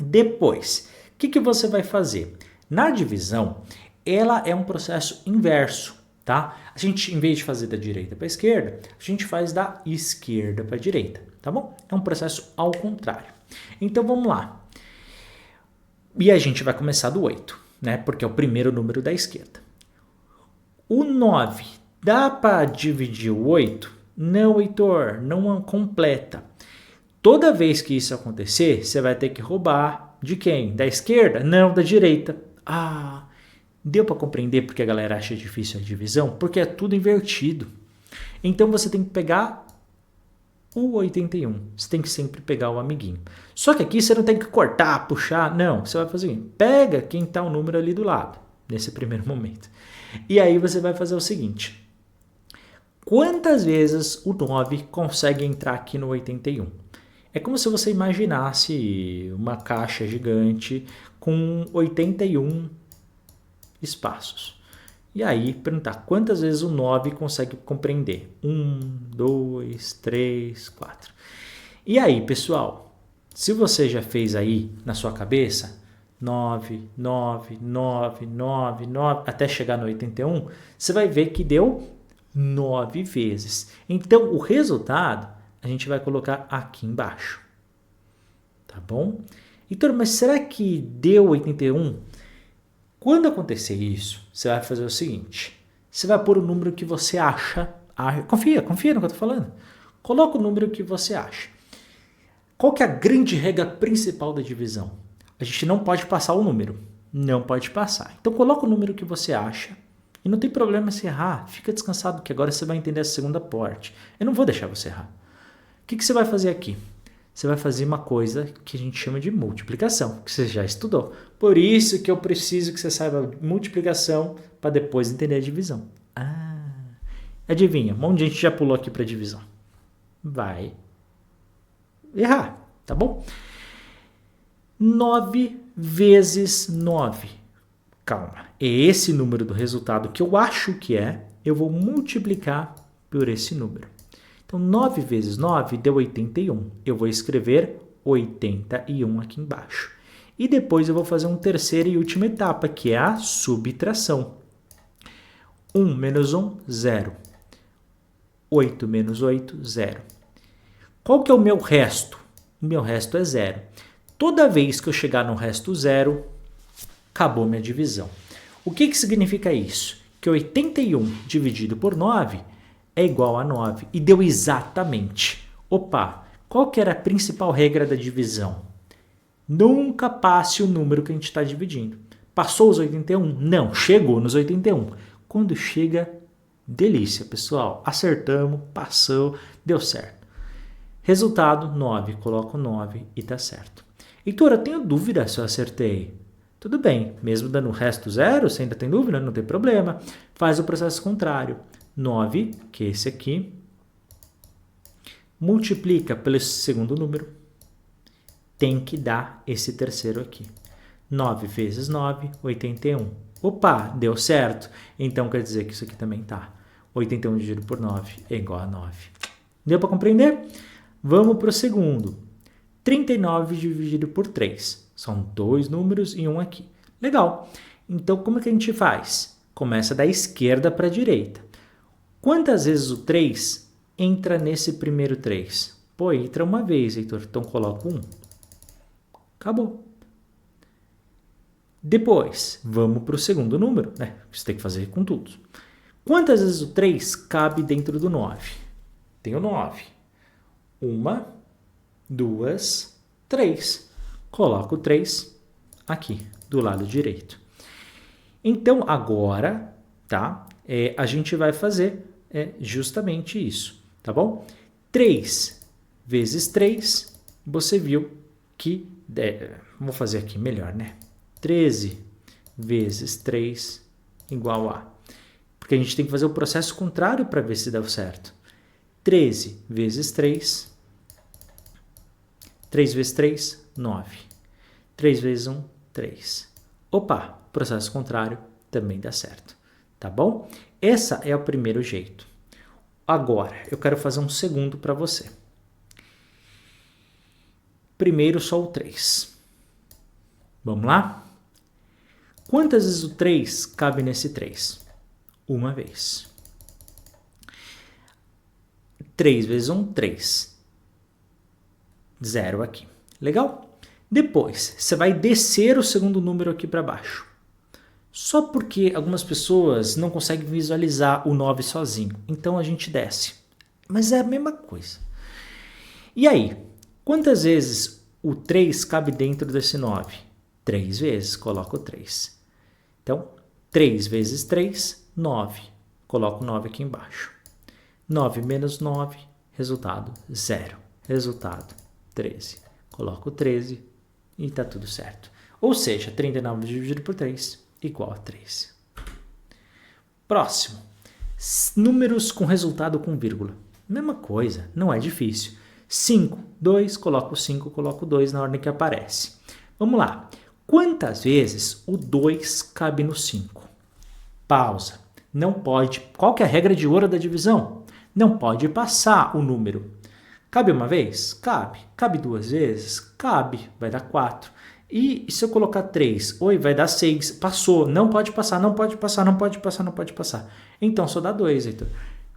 Depois, o que você vai fazer? Na divisão, ela é um processo inverso. Tá? A gente, em vez de fazer da direita para a esquerda, a gente faz da esquerda para a direita, tá bom? É um processo ao contrário. Então, vamos lá. E a gente vai começar do 8, né? Porque é o primeiro número da esquerda. O 9, dá para dividir o 8? Não, Heitor, não completa. Toda vez que isso acontecer, você vai ter que roubar de quem? Da esquerda? Não, da direita. Deu para compreender porque a galera acha difícil a divisão? Porque é tudo invertido. Então você tem que pegar o 81. Você tem que sempre pegar o amiguinho. Só que aqui você não tem que cortar, puxar. Não, você vai fazer o seguinte. Pega quem está o número ali do lado, nesse primeiro momento. E aí você vai fazer o seguinte. Quantas vezes o 9 consegue entrar aqui no 81? É como se você imaginasse uma caixa gigante com 81 espaços. E aí, perguntar quantas vezes o 9 consegue compreender. 1, 2, 3, 4. E aí, pessoal, se você já fez aí na sua cabeça 9, 9, 9, 9, 9, até chegar no 81, você vai ver que deu 9 vezes. Então, o resultado a gente vai colocar aqui embaixo. Tá bom? Então, mas será que deu 81? Quando acontecer isso, você vai fazer o seguinte. Você vai pôr o número que você acha. Confia no que eu estou falando. Coloca o número que você acha. Qual que é a grande regra principal da divisão? A gente não pode passar o número. Não pode passar. Então coloca o número que você acha. E não tem problema se errar. Fica descansado que agora você vai entender a segunda parte. Eu não vou deixar você errar. O que você vai fazer aqui? Você vai fazer uma coisa que a gente chama de multiplicação, que você já estudou. Por isso que eu preciso que você saiba multiplicação para depois entender a divisão. Adivinha, um monte de gente já pulou aqui para divisão. Vai errar, tá bom? 9 vezes 9. Calma, é esse número do resultado que eu acho que é, eu vou multiplicar por esse número. Então, 9 vezes 9 deu 81. Eu vou escrever 81 aqui embaixo. E depois eu vou fazer uma terceira e última etapa, que é a subtração. 1 menos 1, 0. 8 menos 8, 0. Qual que é o meu resto? O meu resto é 0. Toda vez que eu chegar no resto 0, acabou minha divisão. O que significa isso? Que 81 dividido por 9 é igual a 9. E deu exatamente. Opa, qual que era a principal regra da divisão? Nunca passe o número que a gente está dividindo. Passou os 81? Não, chegou nos 81. Quando chega, Delícia, pessoal. Acertamos, passou, deu certo. Resultado, 9. Coloco 9 e tá certo. Heitor, eu tenho dúvida se eu acertei. Tudo bem, mesmo dando o resto zero, você ainda tem dúvida? Não tem problema. Faz o processo contrário. 9, que é esse aqui, multiplica pelo segundo número, tem que dar esse terceiro aqui. 9 vezes 9, 81. Opa, deu certo. Então quer dizer que isso aqui também tá. 81 dividido por 9 é igual a 9. Deu para compreender? Vamos para o segundo. 39 dividido por 3. São dois números e um aqui. Legal. Então, como é que a gente faz? Começa da esquerda para a direita. Quantas vezes o 3 entra nesse primeiro 3? Pô, entra uma vez, Heitor. Então, coloco 1. Acabou. Depois, vamos para o segundo número, né? Você tem que fazer com tudo. Quantas vezes o 3 cabe dentro do 9? Tenho 9. 1, 2, 3. Coloco 3 aqui, do lado direito. Então, agora, tá? A gente vai fazer justamente isso, tá bom? 3 vezes 3, você viu que... vou fazer aqui melhor, né? 13 vezes 3 igual a... Porque a gente tem que fazer o processo contrário para ver se deu certo. 13 vezes 3... 3 vezes 3, 9. 3 vezes 1, 3. Opa, processo contrário também dá certo. Tá bom? Esse é o primeiro jeito. Agora, eu quero fazer um segundo para você. Primeiro, só o 3. Vamos lá? Quantas vezes o 3 cabe nesse 3? Uma vez. 3 vezes 1, 3. 0 aqui. Legal? Depois, você vai descer o segundo número aqui para baixo. Só porque algumas pessoas não conseguem visualizar o 9 sozinho. Então, a gente desce. Mas é a mesma coisa. E aí? Quantas vezes o 3 cabe dentro desse 9? 3 vezes. Coloco 3. Então, 3 vezes 3, 9. Coloco 9 aqui embaixo. 9 menos 9, resultado 0. Resultado 13. Coloco 13 e está tudo certo. Ou seja, 39 dividido por 3 igual a 3. Próximo. Números com resultado com vírgula. Mesma coisa, não é difícil. 5, 2, coloco 5, coloco 2 na ordem que aparece. Vamos lá. Quantas vezes o 2 cabe no 5? Pausa. Não pode... Qual que é a regra de ouro da divisão? Não pode passar o número. Cabe uma vez? Cabe. Cabe duas vezes? Cabe. Vai dar 4. E se eu colocar 3? Oi, vai dar 6. Passou. Não pode passar, não pode passar, não pode passar, não pode passar. Então, só dá 2, Heitor.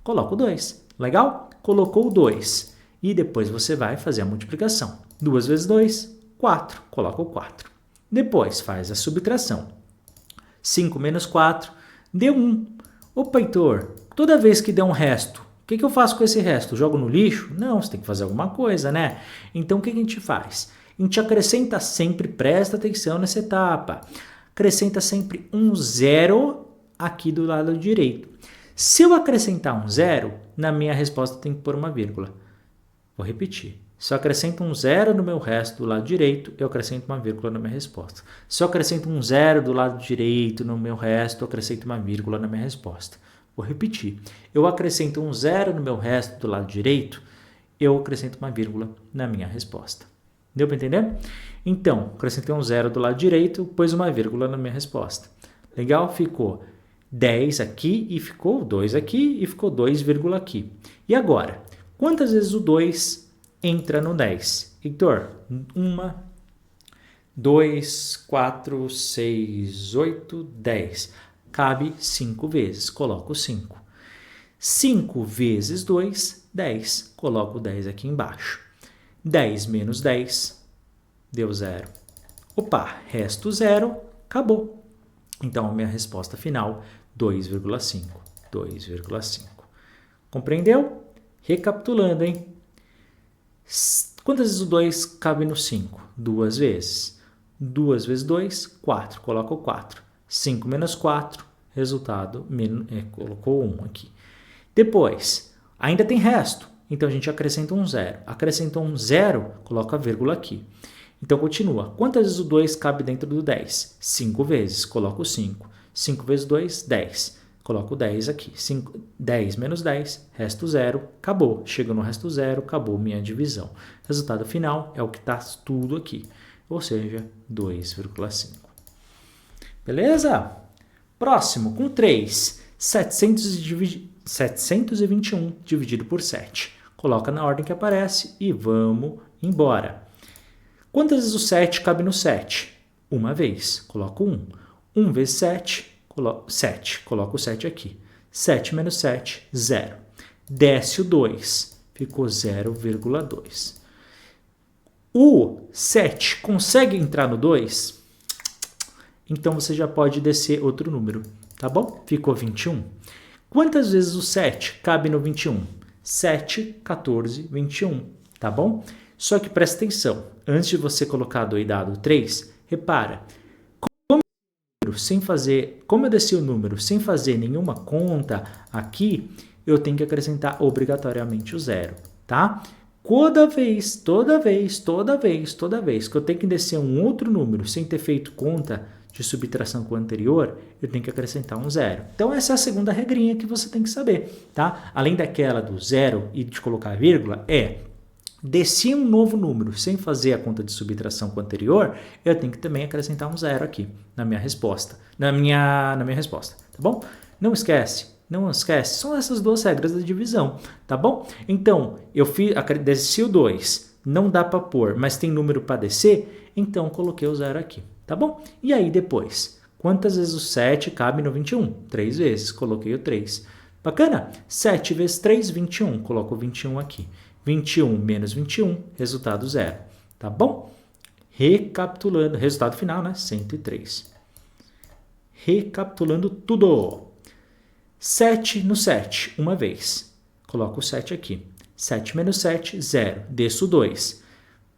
Coloco 2. Legal? Colocou 2. E depois você vai fazer a multiplicação. 2 vezes 2, 4. Coloca o 4. Depois faz a subtração. 5 menos 4, deu 1. Opa, Heitor, toda vez que der um resto, o que eu faço com esse resto? Jogo no lixo? Não, você tem que fazer alguma coisa, né? Então, o que a gente faz? A gente acrescenta sempre, presta atenção nessa etapa, acrescenta sempre um 0 aqui do lado direito. Se eu acrescentar um 0, na minha resposta tem que pôr uma vírgula. Vou repetir. Se eu acrescento um 0 no meu resto do lado direito, eu acrescento uma vírgula na minha resposta. Se eu acrescento um 0 do lado direito no meu resto, eu acrescento uma vírgula na minha resposta. Vou repetir. Eu acrescento um 0 no meu resto do lado direito, eu acrescento uma vírgula na minha resposta. Deu para entender? Então, acrescentei um 0 do lado direito, pus uma vírgula na minha resposta. Legal? Ficou 10 aqui e ficou 2 aqui e ficou 2, aqui. E agora? Quantas vezes o 2 entra no 10? Heitor, 1, 2, 4, 6, 8, 10. Cabe 5 vezes. Coloco 5. 5 vezes 2, 10. Coloco 10 aqui embaixo. 10 menos 10 deu 0. Opa, resto 0, acabou. Então, a minha resposta final, 2,5. 2,5. Compreendeu? Recapitulando, hein? Quantas vezes o 2 cabe no 5? 2 vezes. 2 vezes 2, 4. Coloco 4. 5 menos 4, resultado, colocou 1 aqui. Depois, ainda tem resto, então a gente acrescenta um zero. Acrescentou um zero, coloca a vírgula aqui. Então continua. Quantas vezes o 2 cabe dentro do 10? 5 vezes, coloco o 5. 5 vezes 2, 10. Coloco o 10 aqui. 10 menos 10, resto zero, acabou. Chega no resto zero, acabou minha divisão. Resultado final é o que está tudo aqui, ou seja, 2,5. Beleza? Próximo, com 3. 721 dividido por 7. Coloca na ordem que aparece e vamos embora. Quantas vezes o 7 cabe no 7? Uma vez, coloco 1. 1 vezes 7, 7, coloco o 7 aqui. 7 menos 7, 0. Desce o 2, ficou 0,2. O 7 consegue entrar no 2? Então você já pode descer outro número, tá bom? Ficou 21. Quantas vezes o 7 cabe no 21? 7, 14, 21, tá bom? Só que presta atenção, antes de você colocar do e dado 3, repara, como eu desci o número sem fazer nenhuma conta aqui, eu tenho que acrescentar obrigatoriamente o zero, tá? Toda vez que eu tenho que descer um outro número sem ter feito conta de subtração com o anterior, eu tenho que acrescentar um zero. Então essa é a segunda regrinha que você tem que saber, tá? Além daquela do zero e de colocar a vírgula, desci um novo número sem fazer a conta de subtração com o anterior, eu tenho que também acrescentar um zero aqui na minha resposta, na minha resposta, tá bom? Não esquece, são essas duas regras da divisão, tá bom? Então, desci o 2, não dá para pôr, mas tem número para descer, então coloquei o zero aqui, tá bom? E aí depois, quantas vezes o 7 cabe no 21? 3 vezes, coloquei o 3. Bacana? 7 vezes 3, 21, coloco o 21 aqui. 21 menos 21, resultado zero, tá bom? Recapitulando, resultado final, né? 103. Recapitulando tudo. 7 no 7, uma vez. Coloco o 7 aqui. 7 menos 7, 0. Desço o 2.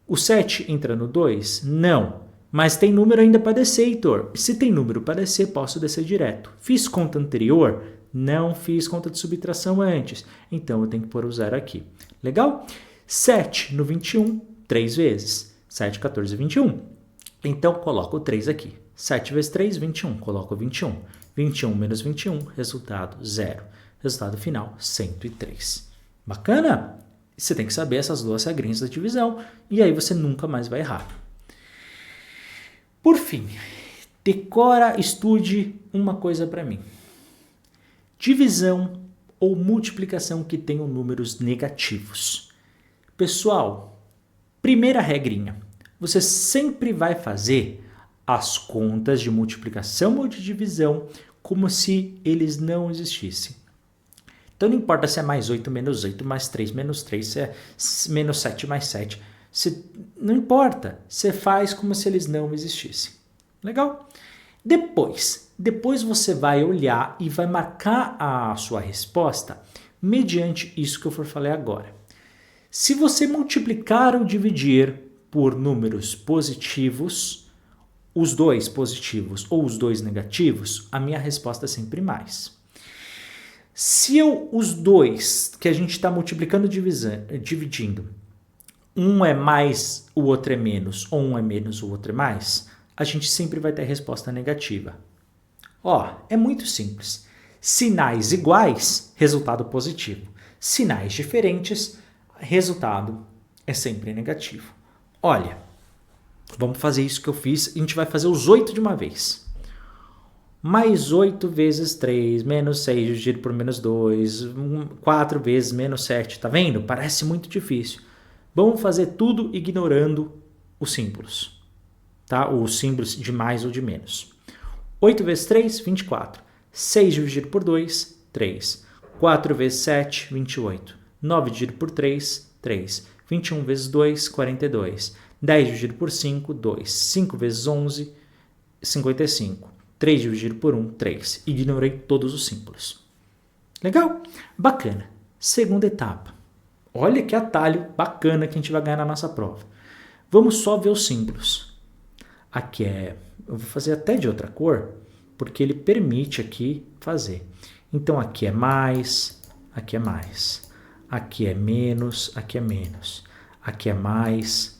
O 7 entra no 2? Não. Mas tem número ainda para descer, Heitor. Se tem número para descer, posso descer direto. Fiz conta anterior? Não fiz conta de subtração antes. Então, eu tenho que pôr o zero aqui. Legal? 7 no 21, 3 vezes. 7, 14, 21. Então, coloco o 3 aqui. 7 vezes 3, 21. Coloco 21. 21 menos 21, resultado 0. Resultado final, 103. Bacana? Você tem que saber essas duas regrinhas da divisão e aí você nunca mais vai errar. Por fim, decora, estude uma coisa para mim. Divisão ou multiplicação que tenham números negativos. Pessoal, primeira regrinha, você sempre vai fazer as contas de multiplicação ou de divisão como se eles não existissem. Então não importa se é mais 8 menos 8, mais 3 menos 3, se é menos 7 mais 7. Não importa, você faz como se eles não existissem. Legal? Depois você vai olhar e vai marcar a sua resposta mediante isso que eu falei agora. Se você multiplicar ou dividir por números positivos, os dois positivos ou os dois negativos, a minha resposta é sempre mais. Se os dois que a gente está multiplicando e dividindo, um é mais, o outro é menos, ou um é menos, o outro é mais, a gente sempre vai ter resposta negativa. É muito simples. Sinais iguais, resultado positivo. Sinais diferentes, resultado é sempre negativo. Olha, vamos fazer isso que eu fiz. A gente vai fazer os 8 de uma vez. Mais 8 vezes 3, menos 6 dividido por menos 2, 4 vezes menos 7. Tá vendo? Parece muito difícil. Vamos fazer tudo ignorando os símbolos. Tá? Os símbolos de mais ou de menos. 8 vezes 3, 24. 6 dividido por 2, 3. 4 vezes 7, 28. 9 dividido por 3, 3. 21 vezes 2, 42. 10 dividido por 5, 2. 5 vezes 11, 55. 3 dividido por 1, 3. Ignorei todos os símbolos. Legal? Bacana. Segunda etapa. Olha que atalho bacana que a gente vai ganhar na nossa prova. Vamos só ver os símbolos. Aqui eu vou fazer até de outra cor, porque ele permite aqui fazer. Então aqui é mais, aqui é mais. Aqui é menos, aqui é menos. Aqui é mais,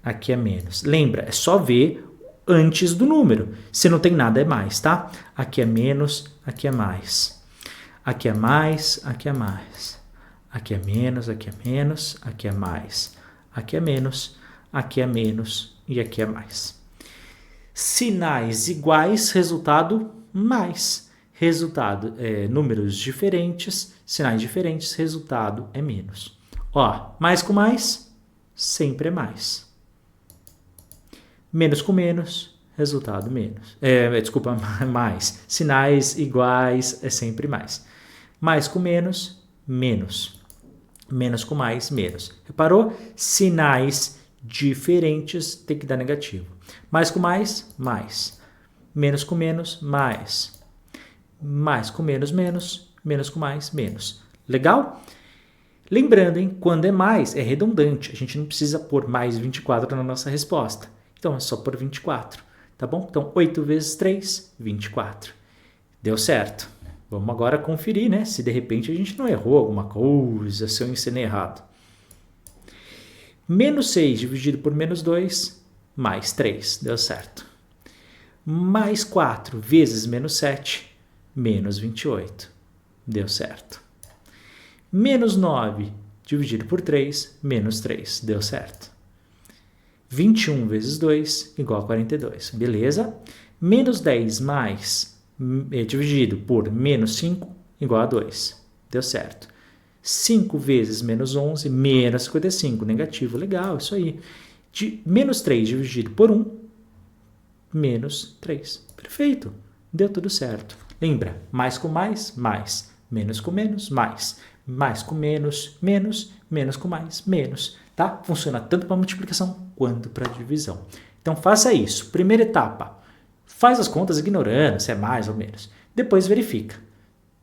aqui é menos. Lembra, é só ver antes do número. Se não tem nada, é mais, tá? Aqui é menos, aqui é mais. Aqui é mais, aqui é mais. Aqui é menos, aqui é menos, aqui é mais. Aqui é menos, aqui é menos e aqui é mais. Sinais iguais, resultado mais. Resultado é números diferentes, sinais diferentes, resultado é menos. Ó, mais com mais, sempre é mais. Menos com menos, resultado menos. Desculpa, mais. Sinais iguais é sempre mais. Mais com menos, menos. Menos com mais, menos. Reparou? Sinais diferentes tem que dar negativo. Mais com mais, mais. Menos com menos, mais. Mais com menos, menos. Menos com mais, menos. Legal? Lembrando, hein? Quando é mais, é redundante. A gente não precisa pôr mais 24 na nossa resposta. Então, é só pôr 24. Tá bom? Então, 8 vezes 3, 24. Deu certo. Vamos agora conferir, né? Se de repente a gente não errou alguma coisa, se eu ensinei errado. Menos 6 dividido por menos 2, mais 3. Deu certo. Mais 4 vezes menos 7, menos 28. Deu certo. Menos 9 dividido por 3, menos 3. Deu certo. 21 vezes 2 igual a 42. Beleza? Menos 10 mais dividido por menos 5 igual a 2. Deu certo. 5 vezes menos 11, menos 55. Negativo, legal, isso aí. Menos 3 dividido por 1, menos 3. Perfeito, deu tudo certo. Lembra, mais com mais, mais. Menos com menos, mais. Mais com menos, menos. Menos com mais, menos. Tá? Funciona tanto para multiplicação quanto para divisão. Então, faça isso. Primeira etapa. Faz as contas ignorando se é mais ou menos. Depois verifica.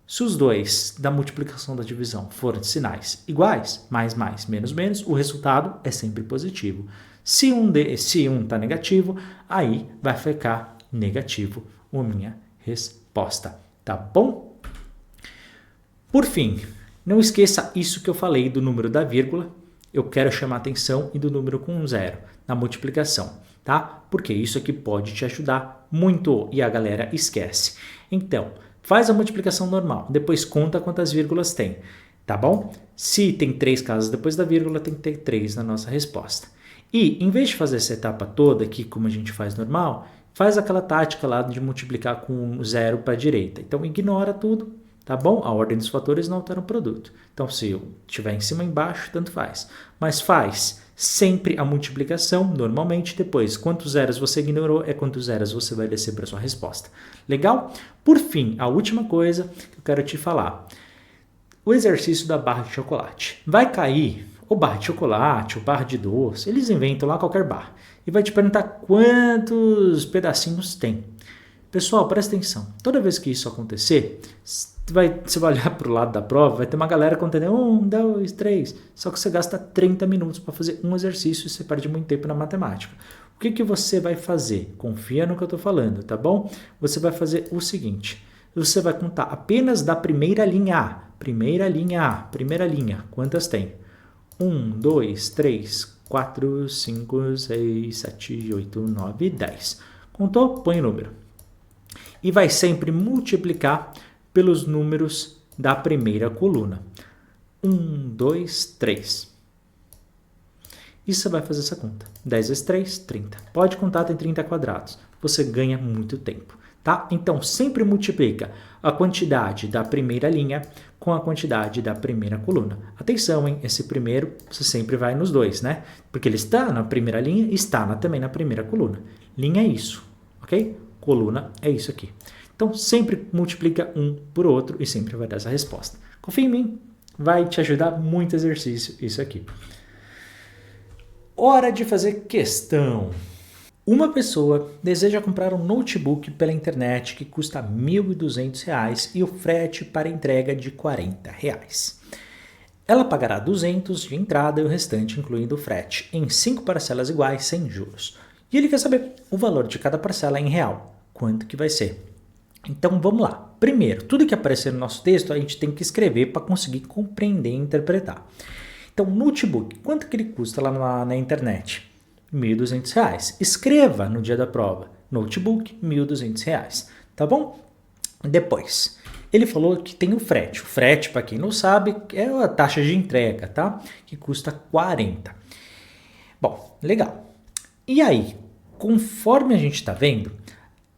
Se os dois da multiplicação da divisão forem sinais iguais, mais, mais, menos, menos, o resultado é sempre positivo. Se um está negativo, aí vai ficar negativo a minha resposta. Tá bom? Por fim, não esqueça isso que eu falei do número da vírgula. Eu quero chamar a atenção e do número com 0 na multiplicação. Tá? Porque isso aqui pode te ajudar muito e a galera esquece. Então, faz a multiplicação normal, depois conta quantas vírgulas tem, tá bom? Se tem 3 casas depois da vírgula, tem que ter 3 na nossa resposta. E, em vez de fazer essa etapa toda aqui, como a gente faz normal, faz aquela tática lá de multiplicar com 0 para a direita. Então, ignora tudo, tá bom? A ordem dos fatores não altera o produto. Então, se eu estiver em cima ou embaixo, tanto faz. Mas faz sempre a multiplicação, normalmente, depois, quantos zeros você ignorou é quantos zeros você vai descer para sua resposta. Legal? Por fim, a última coisa que eu quero te falar. O exercício da barra de chocolate. Vai cair ou barra de chocolate, ou barra de doce, eles inventam lá qualquer barra. E vai te perguntar quantos pedacinhos tem. Pessoal, presta atenção. Toda vez que isso acontecer, você vai olhar para o lado da prova, vai ter uma galera contando 1, 2, 3. Só que você gasta 30 minutos para fazer um exercício e você perde muito tempo na matemática. O que você vai fazer? Confia no que eu estou falando, tá bom? Você vai fazer o seguinte. Você vai contar apenas da primeira linha A. Primeira linha A. Primeira linha. Quantas tem? 1, 2, 3, 4, 5, 6, 7, 8, 9, 10. Contou? Põe o número. E vai sempre multiplicar pelos números da primeira coluna. 1, 2, 3. E você vai fazer essa conta. 10 vezes 3, 30. Pode contar, tem 30 quadrados. Você ganha muito tempo. Tá? Então, sempre multiplica a quantidade da primeira linha com a quantidade da primeira coluna. Atenção, hein? Esse primeiro, você sempre vai nos dois, né? Porque ele está na primeira linha e está também na primeira coluna. Linha é isso, ok? Coluna é isso aqui. Então, sempre multiplica um por outro e sempre vai dar essa resposta. Confia em mim, vai te ajudar muito exercício isso aqui. Hora de fazer questão. Uma pessoa deseja comprar um notebook pela internet que custa R$ 1.200 e o frete para entrega de R$ 40. Ela pagará R$ 200 de entrada e o restante, incluindo o frete, em 5 parcelas iguais, sem juros. E ele quer saber o valor de cada parcela em real. Quanto que vai ser? Então vamos lá. Primeiro, tudo que aparecer no nosso texto a gente tem que escrever para conseguir compreender e interpretar. Então, notebook, quanto que ele custa lá na internet? R$ 1.200. Escreva no dia da prova. Notebook, R$ 1.200. Tá bom? Depois, ele falou que tem o frete. O frete, para quem não sabe, é a taxa de entrega, tá? Que custa 40. Bom, legal. E aí, conforme a gente está vendo,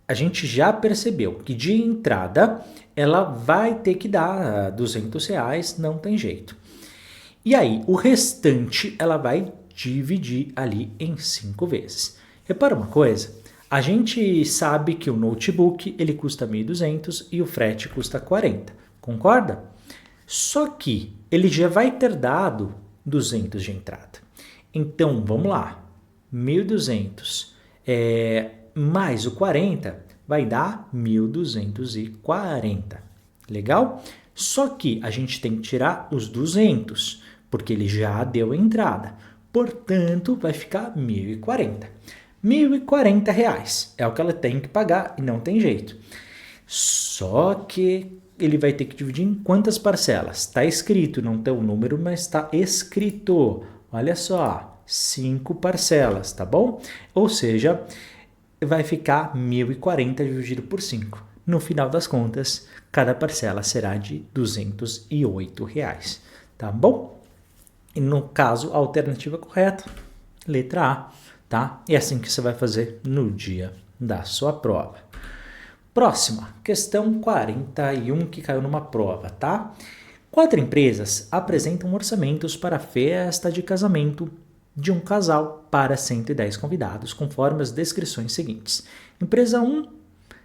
a gente já percebeu que de entrada ela vai ter que dar R$ 200, não tem jeito. E aí, o restante ela vai dividir ali em 5 vezes. Repara uma coisa, a gente sabe que o notebook ele custa 1.200 e o frete custa 40, concorda? Só que ele já vai ter dado 200 de entrada. Então, vamos lá, 1.200 mais o 40 vai dar 1.240, legal? Só que a gente tem que tirar os 200, porque ele já deu entrada. Portanto, vai ficar 1.040. R$ 1.040 é o que ela tem que pagar e não tem jeito. Só que ele vai ter que dividir em quantas parcelas? Está escrito, não tem o número, mas está escrito. Olha só, 5 parcelas, tá bom? Ou seja, vai ficar 1.040 dividido por 5. No final das contas, cada parcela será de R$ 208, tá bom? E no caso, a alternativa correta, letra A, tá? E é assim que você vai fazer no dia da sua prova. Próxima, questão 41 que caiu numa prova, tá? 4 empresas apresentam orçamentos para a festa de casamento de um casal para 110 convidados, conforme as descrições seguintes. Empresa 1, R$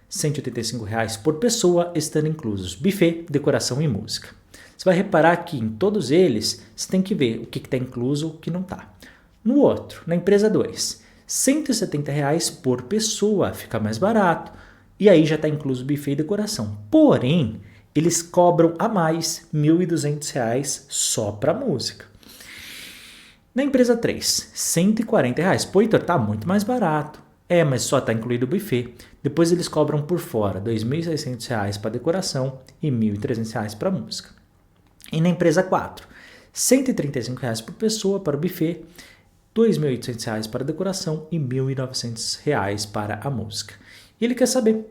185 por pessoa, estando inclusos buffet, decoração e música. Você vai reparar que em todos eles, você tem que ver o que está incluso e o que não está. No outro, na empresa 2, R$ 170 por pessoa, fica mais barato. E aí já está incluso buffet e decoração. Porém, eles cobram a mais R$ 1.200 só para música. Na empresa 3, R$ 140. Pô, Heitor, tá muito mais barato. Mas só está incluído o buffet. Depois eles cobram por fora R$ 2.600 para decoração e R$ 1.300 para música. E na empresa 4, R$ 135 por pessoa para o buffet, R$ 2.800 para a decoração e R$ 1.900 para a música. E ele quer saber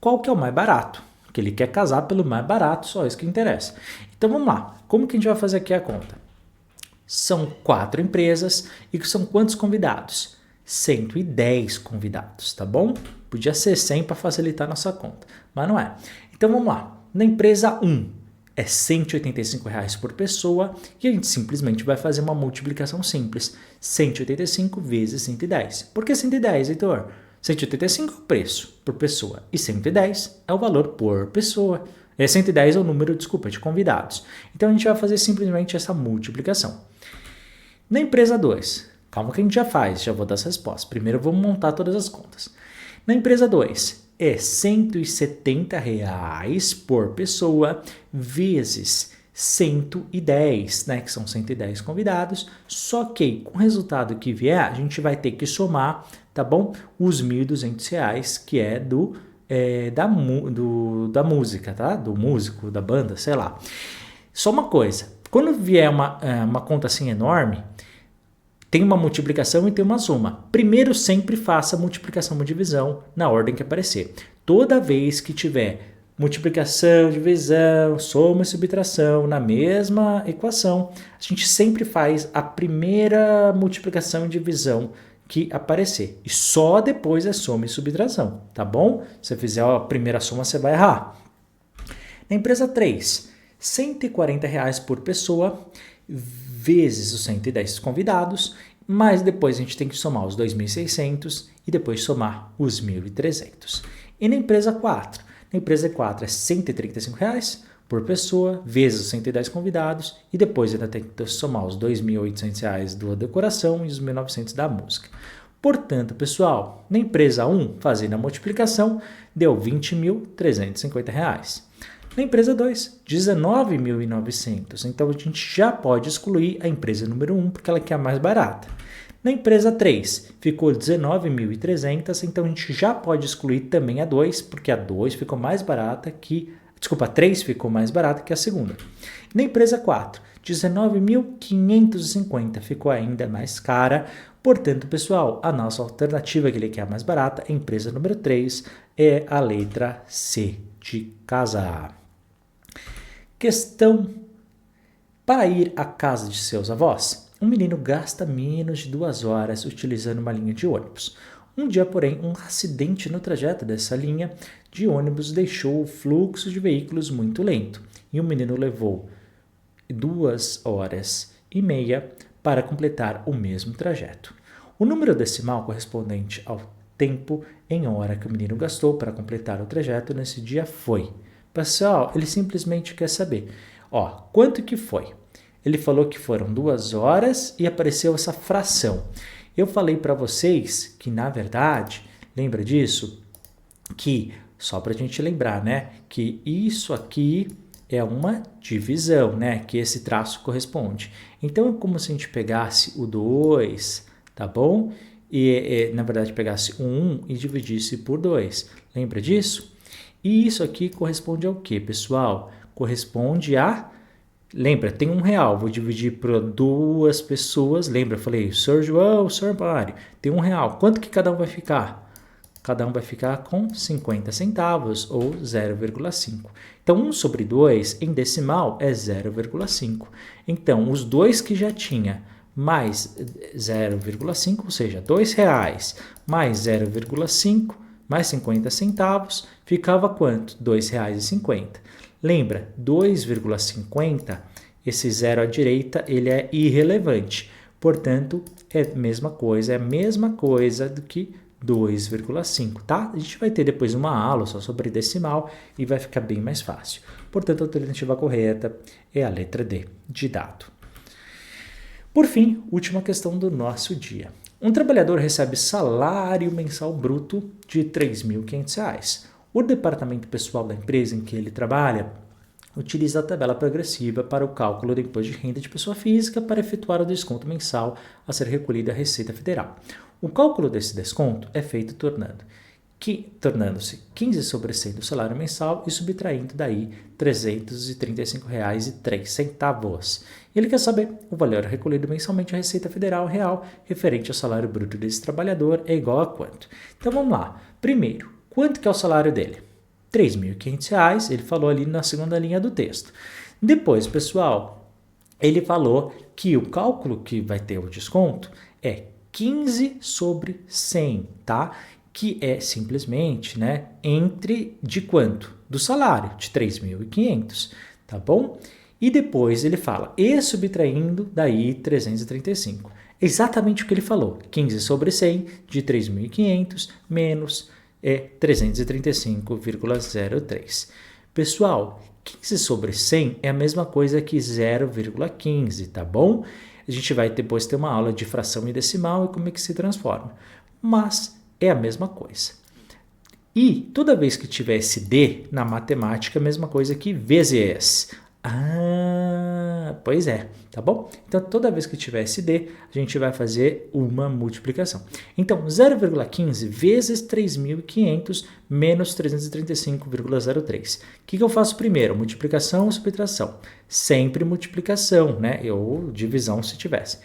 qual que é o mais barato, porque ele quer casar pelo mais barato, só isso que interessa. Então vamos lá, como que a gente vai fazer aqui a conta? São 4 empresas e são quantos convidados? 110 convidados, tá bom? Podia ser 100 para facilitar a nossa conta, mas não é. Então vamos lá, na empresa 1, é R$ 185 por pessoa e a gente simplesmente vai fazer uma multiplicação simples. 185 vezes 110. Por que 110, Heitor? 185 é o preço por pessoa e 110 é o valor por pessoa. 110 é o número, de convidados. Então a gente vai fazer simplesmente essa multiplicação. Na empresa 2, calma que a gente já faz, já vou dar as respostas. Primeiro vamos montar todas as contas. Na empresa 2, é R$ 170 por pessoa vezes 110, né, que são 110 convidados, só que com o resultado que vier, a gente vai ter que somar, tá bom? Os R$ 1.200, que é da música, tá? Do músico, da banda, sei lá. Só uma coisa, quando vier uma conta assim enorme, tem uma multiplicação e tem uma soma. Primeiro, sempre faça multiplicação e divisão na ordem que aparecer. Toda vez que tiver multiplicação, divisão, soma e subtração na mesma equação, a gente sempre faz a primeira multiplicação e divisão que aparecer. E só depois é soma e subtração, tá bom? Se você fizer a primeira soma, você vai errar. Na empresa 3, R$ 140 por pessoa, vezes os 110 convidados, mas depois a gente tem que somar os 2.600 e depois somar os 1.300. E na empresa 4? Na empresa 4 é R$ 135 por pessoa, vezes os 110 convidados, e depois ainda tem que somar os 2.800 da decoração e os 1.900 da música. Portanto, pessoal, na empresa 1, fazendo a multiplicação, deu R$ 20.350. Na empresa 2, R$ 19.900. Então, a gente já pode excluir a empresa número 1, porque ela é a mais barata. Na empresa 3 ficou 19.300, então a gente já pode excluir também a 2, porque a 2 ficou mais barata que... Desculpa, a 3 ficou mais barata que a segunda. Na empresa 4, 19.550 ficou ainda mais cara. Portanto, pessoal, a nossa alternativa, que ele quer mais barata, a empresa número 3, é a letra C de casa. Questão: para ir à casa de seus avós, um menino gasta menos de 2 horas utilizando uma linha de ônibus. Um dia, porém, um acidente no trajeto dessa linha de ônibus deixou o fluxo de veículos muito lento e o menino levou 2 horas e meia para completar o mesmo trajeto. O número decimal correspondente ao tempo em hora que o menino gastou para completar o trajeto nesse dia foi... Pessoal, ele simplesmente quer saber, quanto que foi? Ele falou que foram 2 horas e apareceu essa fração. Eu falei para vocês que, na verdade, lembra disso? Que, só para a gente lembrar, né? Que isso aqui é uma divisão, né? Que esse traço corresponde. Então, é como se a gente pegasse o 2, tá bom? E, na verdade, pegasse o 1 e dividisse por 2. Lembra disso? E isso aqui corresponde ao quê, pessoal? Corresponde a... Lembra, tem R$1, vou dividir por 2 pessoas. Lembra, eu falei, Sr. João, Sr. Mário, tem R$1. Quanto que cada um vai ficar? Cada um vai ficar com 50 centavos, ou 0,5. Então, 1 sobre 2 em decimal é 0,5. Então, os 2 que já tinha mais 0,5, ou seja, R$2 mais 0,5 mais 50 centavos, ficava quanto? R$2,50. Lembra, 2,50, esse zero à direita, ele é irrelevante. Portanto, é a mesma coisa do que 2,5, tá? A gente vai ter depois uma aula só sobre decimal e vai ficar bem mais fácil. Portanto, a alternativa correta é a letra D, de dado. Por fim, última questão do nosso dia. Um trabalhador recebe salário mensal bruto de R$3.500. O departamento pessoal da empresa em que ele trabalha utiliza a tabela progressiva para o cálculo do imposto de renda de pessoa física para efetuar o desconto mensal a ser recolhido à Receita Federal. O cálculo desse desconto é feito tornando-se 15 sobre 100 do salário mensal e subtraindo daí R$ 335,03. Ele quer saber o valor recolhido mensalmente à Receita Federal real referente ao salário bruto desse trabalhador é igual a quanto? Então vamos lá. Primeiro, quanto que é o salário dele? R$ 3.500, ele falou ali na segunda linha do texto. Depois, pessoal, ele falou que o cálculo que vai ter o desconto é 15 sobre 100, tá? Que é simplesmente, né, de quanto? Do salário, de 3.500, tá bom? E depois ele fala, e subtraindo daí 335. Exatamente o que ele falou, 15 sobre 100 de 3.500 menos 335,03. Pessoal, 15 sobre 100 é a mesma coisa que 0,15, tá bom? A gente vai depois ter uma aula de fração e decimal e como é que se transforma. Mas é a mesma coisa. E toda vez que tiver esse D na matemática, é a mesma coisa que vezes. Pois é, tá bom? Então, toda vez que tiver esse D, a gente vai fazer uma multiplicação. Então, 0,15 vezes 3.500 menos 335,03. O que eu faço primeiro? Multiplicação ou subtração? Sempre multiplicação, né? Ou divisão se tivesse.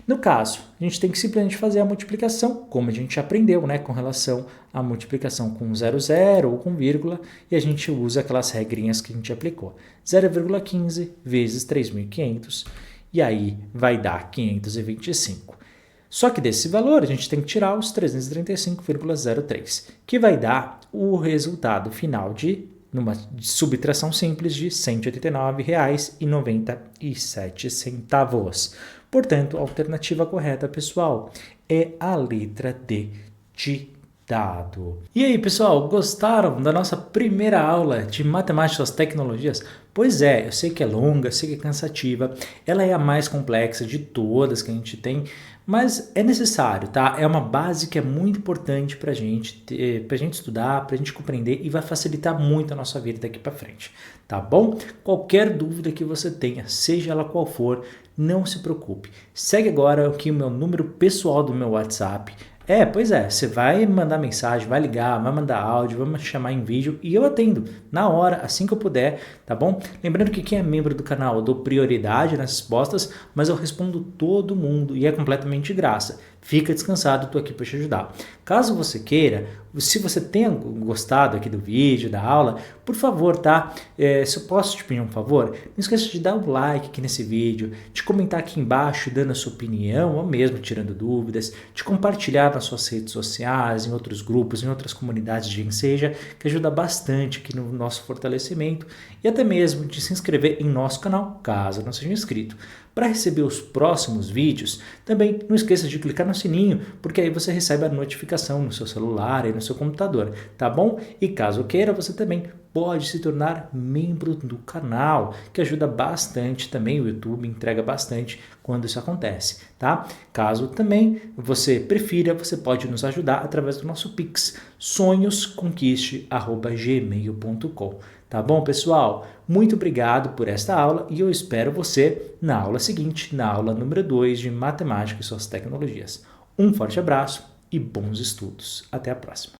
No caso, a gente tem que simplesmente fazer a multiplicação, como a gente aprendeu, né, com relação à multiplicação com 0,0 ou com vírgula, e a gente usa aquelas regrinhas que a gente aplicou. 0,15 vezes 3.500, e aí vai dar 525. Só que desse valor, a gente tem que tirar os 335,03, que vai dar o resultado final numa subtração simples de R$ 189,97. Portanto, a alternativa correta, pessoal, é a letra D de dado. E aí, pessoal, gostaram da nossa primeira aula de matemática das tecnologias? Pois é, eu sei que é longa, sei que é cansativa, ela é a mais complexa de todas que a gente tem, Mas é necessário, tá? É uma base que é muito importante para gente estudar, para a gente compreender e vai facilitar muito a nossa vida daqui para frente, tá bom? Qualquer dúvida que você tenha, seja ela qual for, não se preocupe. Segue agora aqui o meu número pessoal do meu WhatsApp. Pois é, você vai mandar mensagem, vai ligar, vai mandar áudio, vai me chamar em vídeo e eu atendo na hora, assim que eu puder, tá bom? Lembrando que quem é membro do canal eu dou prioridade nas respostas, mas eu respondo todo mundo e é completamente de graça. Fica descansado, estou aqui para te ajudar. Caso você queira, se você tenha gostado aqui do vídeo, da aula, por favor, tá? Se eu posso te pedir um favor, não esqueça de dar um like aqui nesse vídeo, de comentar aqui embaixo dando a sua opinião, ou mesmo tirando dúvidas, de compartilhar nas suas redes sociais, em outros grupos, em outras comunidades de Enseja, que ajuda bastante aqui no nosso fortalecimento, e até mesmo de se inscrever em nosso canal, caso não seja inscrito. Para receber os próximos vídeos, também não esqueça de clicar no sininho, porque aí você recebe a notificação no seu celular e no seu computador, tá bom? E caso queira, você também pode se tornar membro do canal, que ajuda bastante também, o YouTube entrega bastante quando isso acontece, tá? Caso também você prefira, você pode nos ajudar através do nosso Pix, sonhosconquiste@gmail.com. Tá bom, pessoal? Muito obrigado por esta aula e eu espero você na aula seguinte, na aula número 2 de Matemática e suas tecnologias. Um forte abraço e bons estudos. Até a próxima.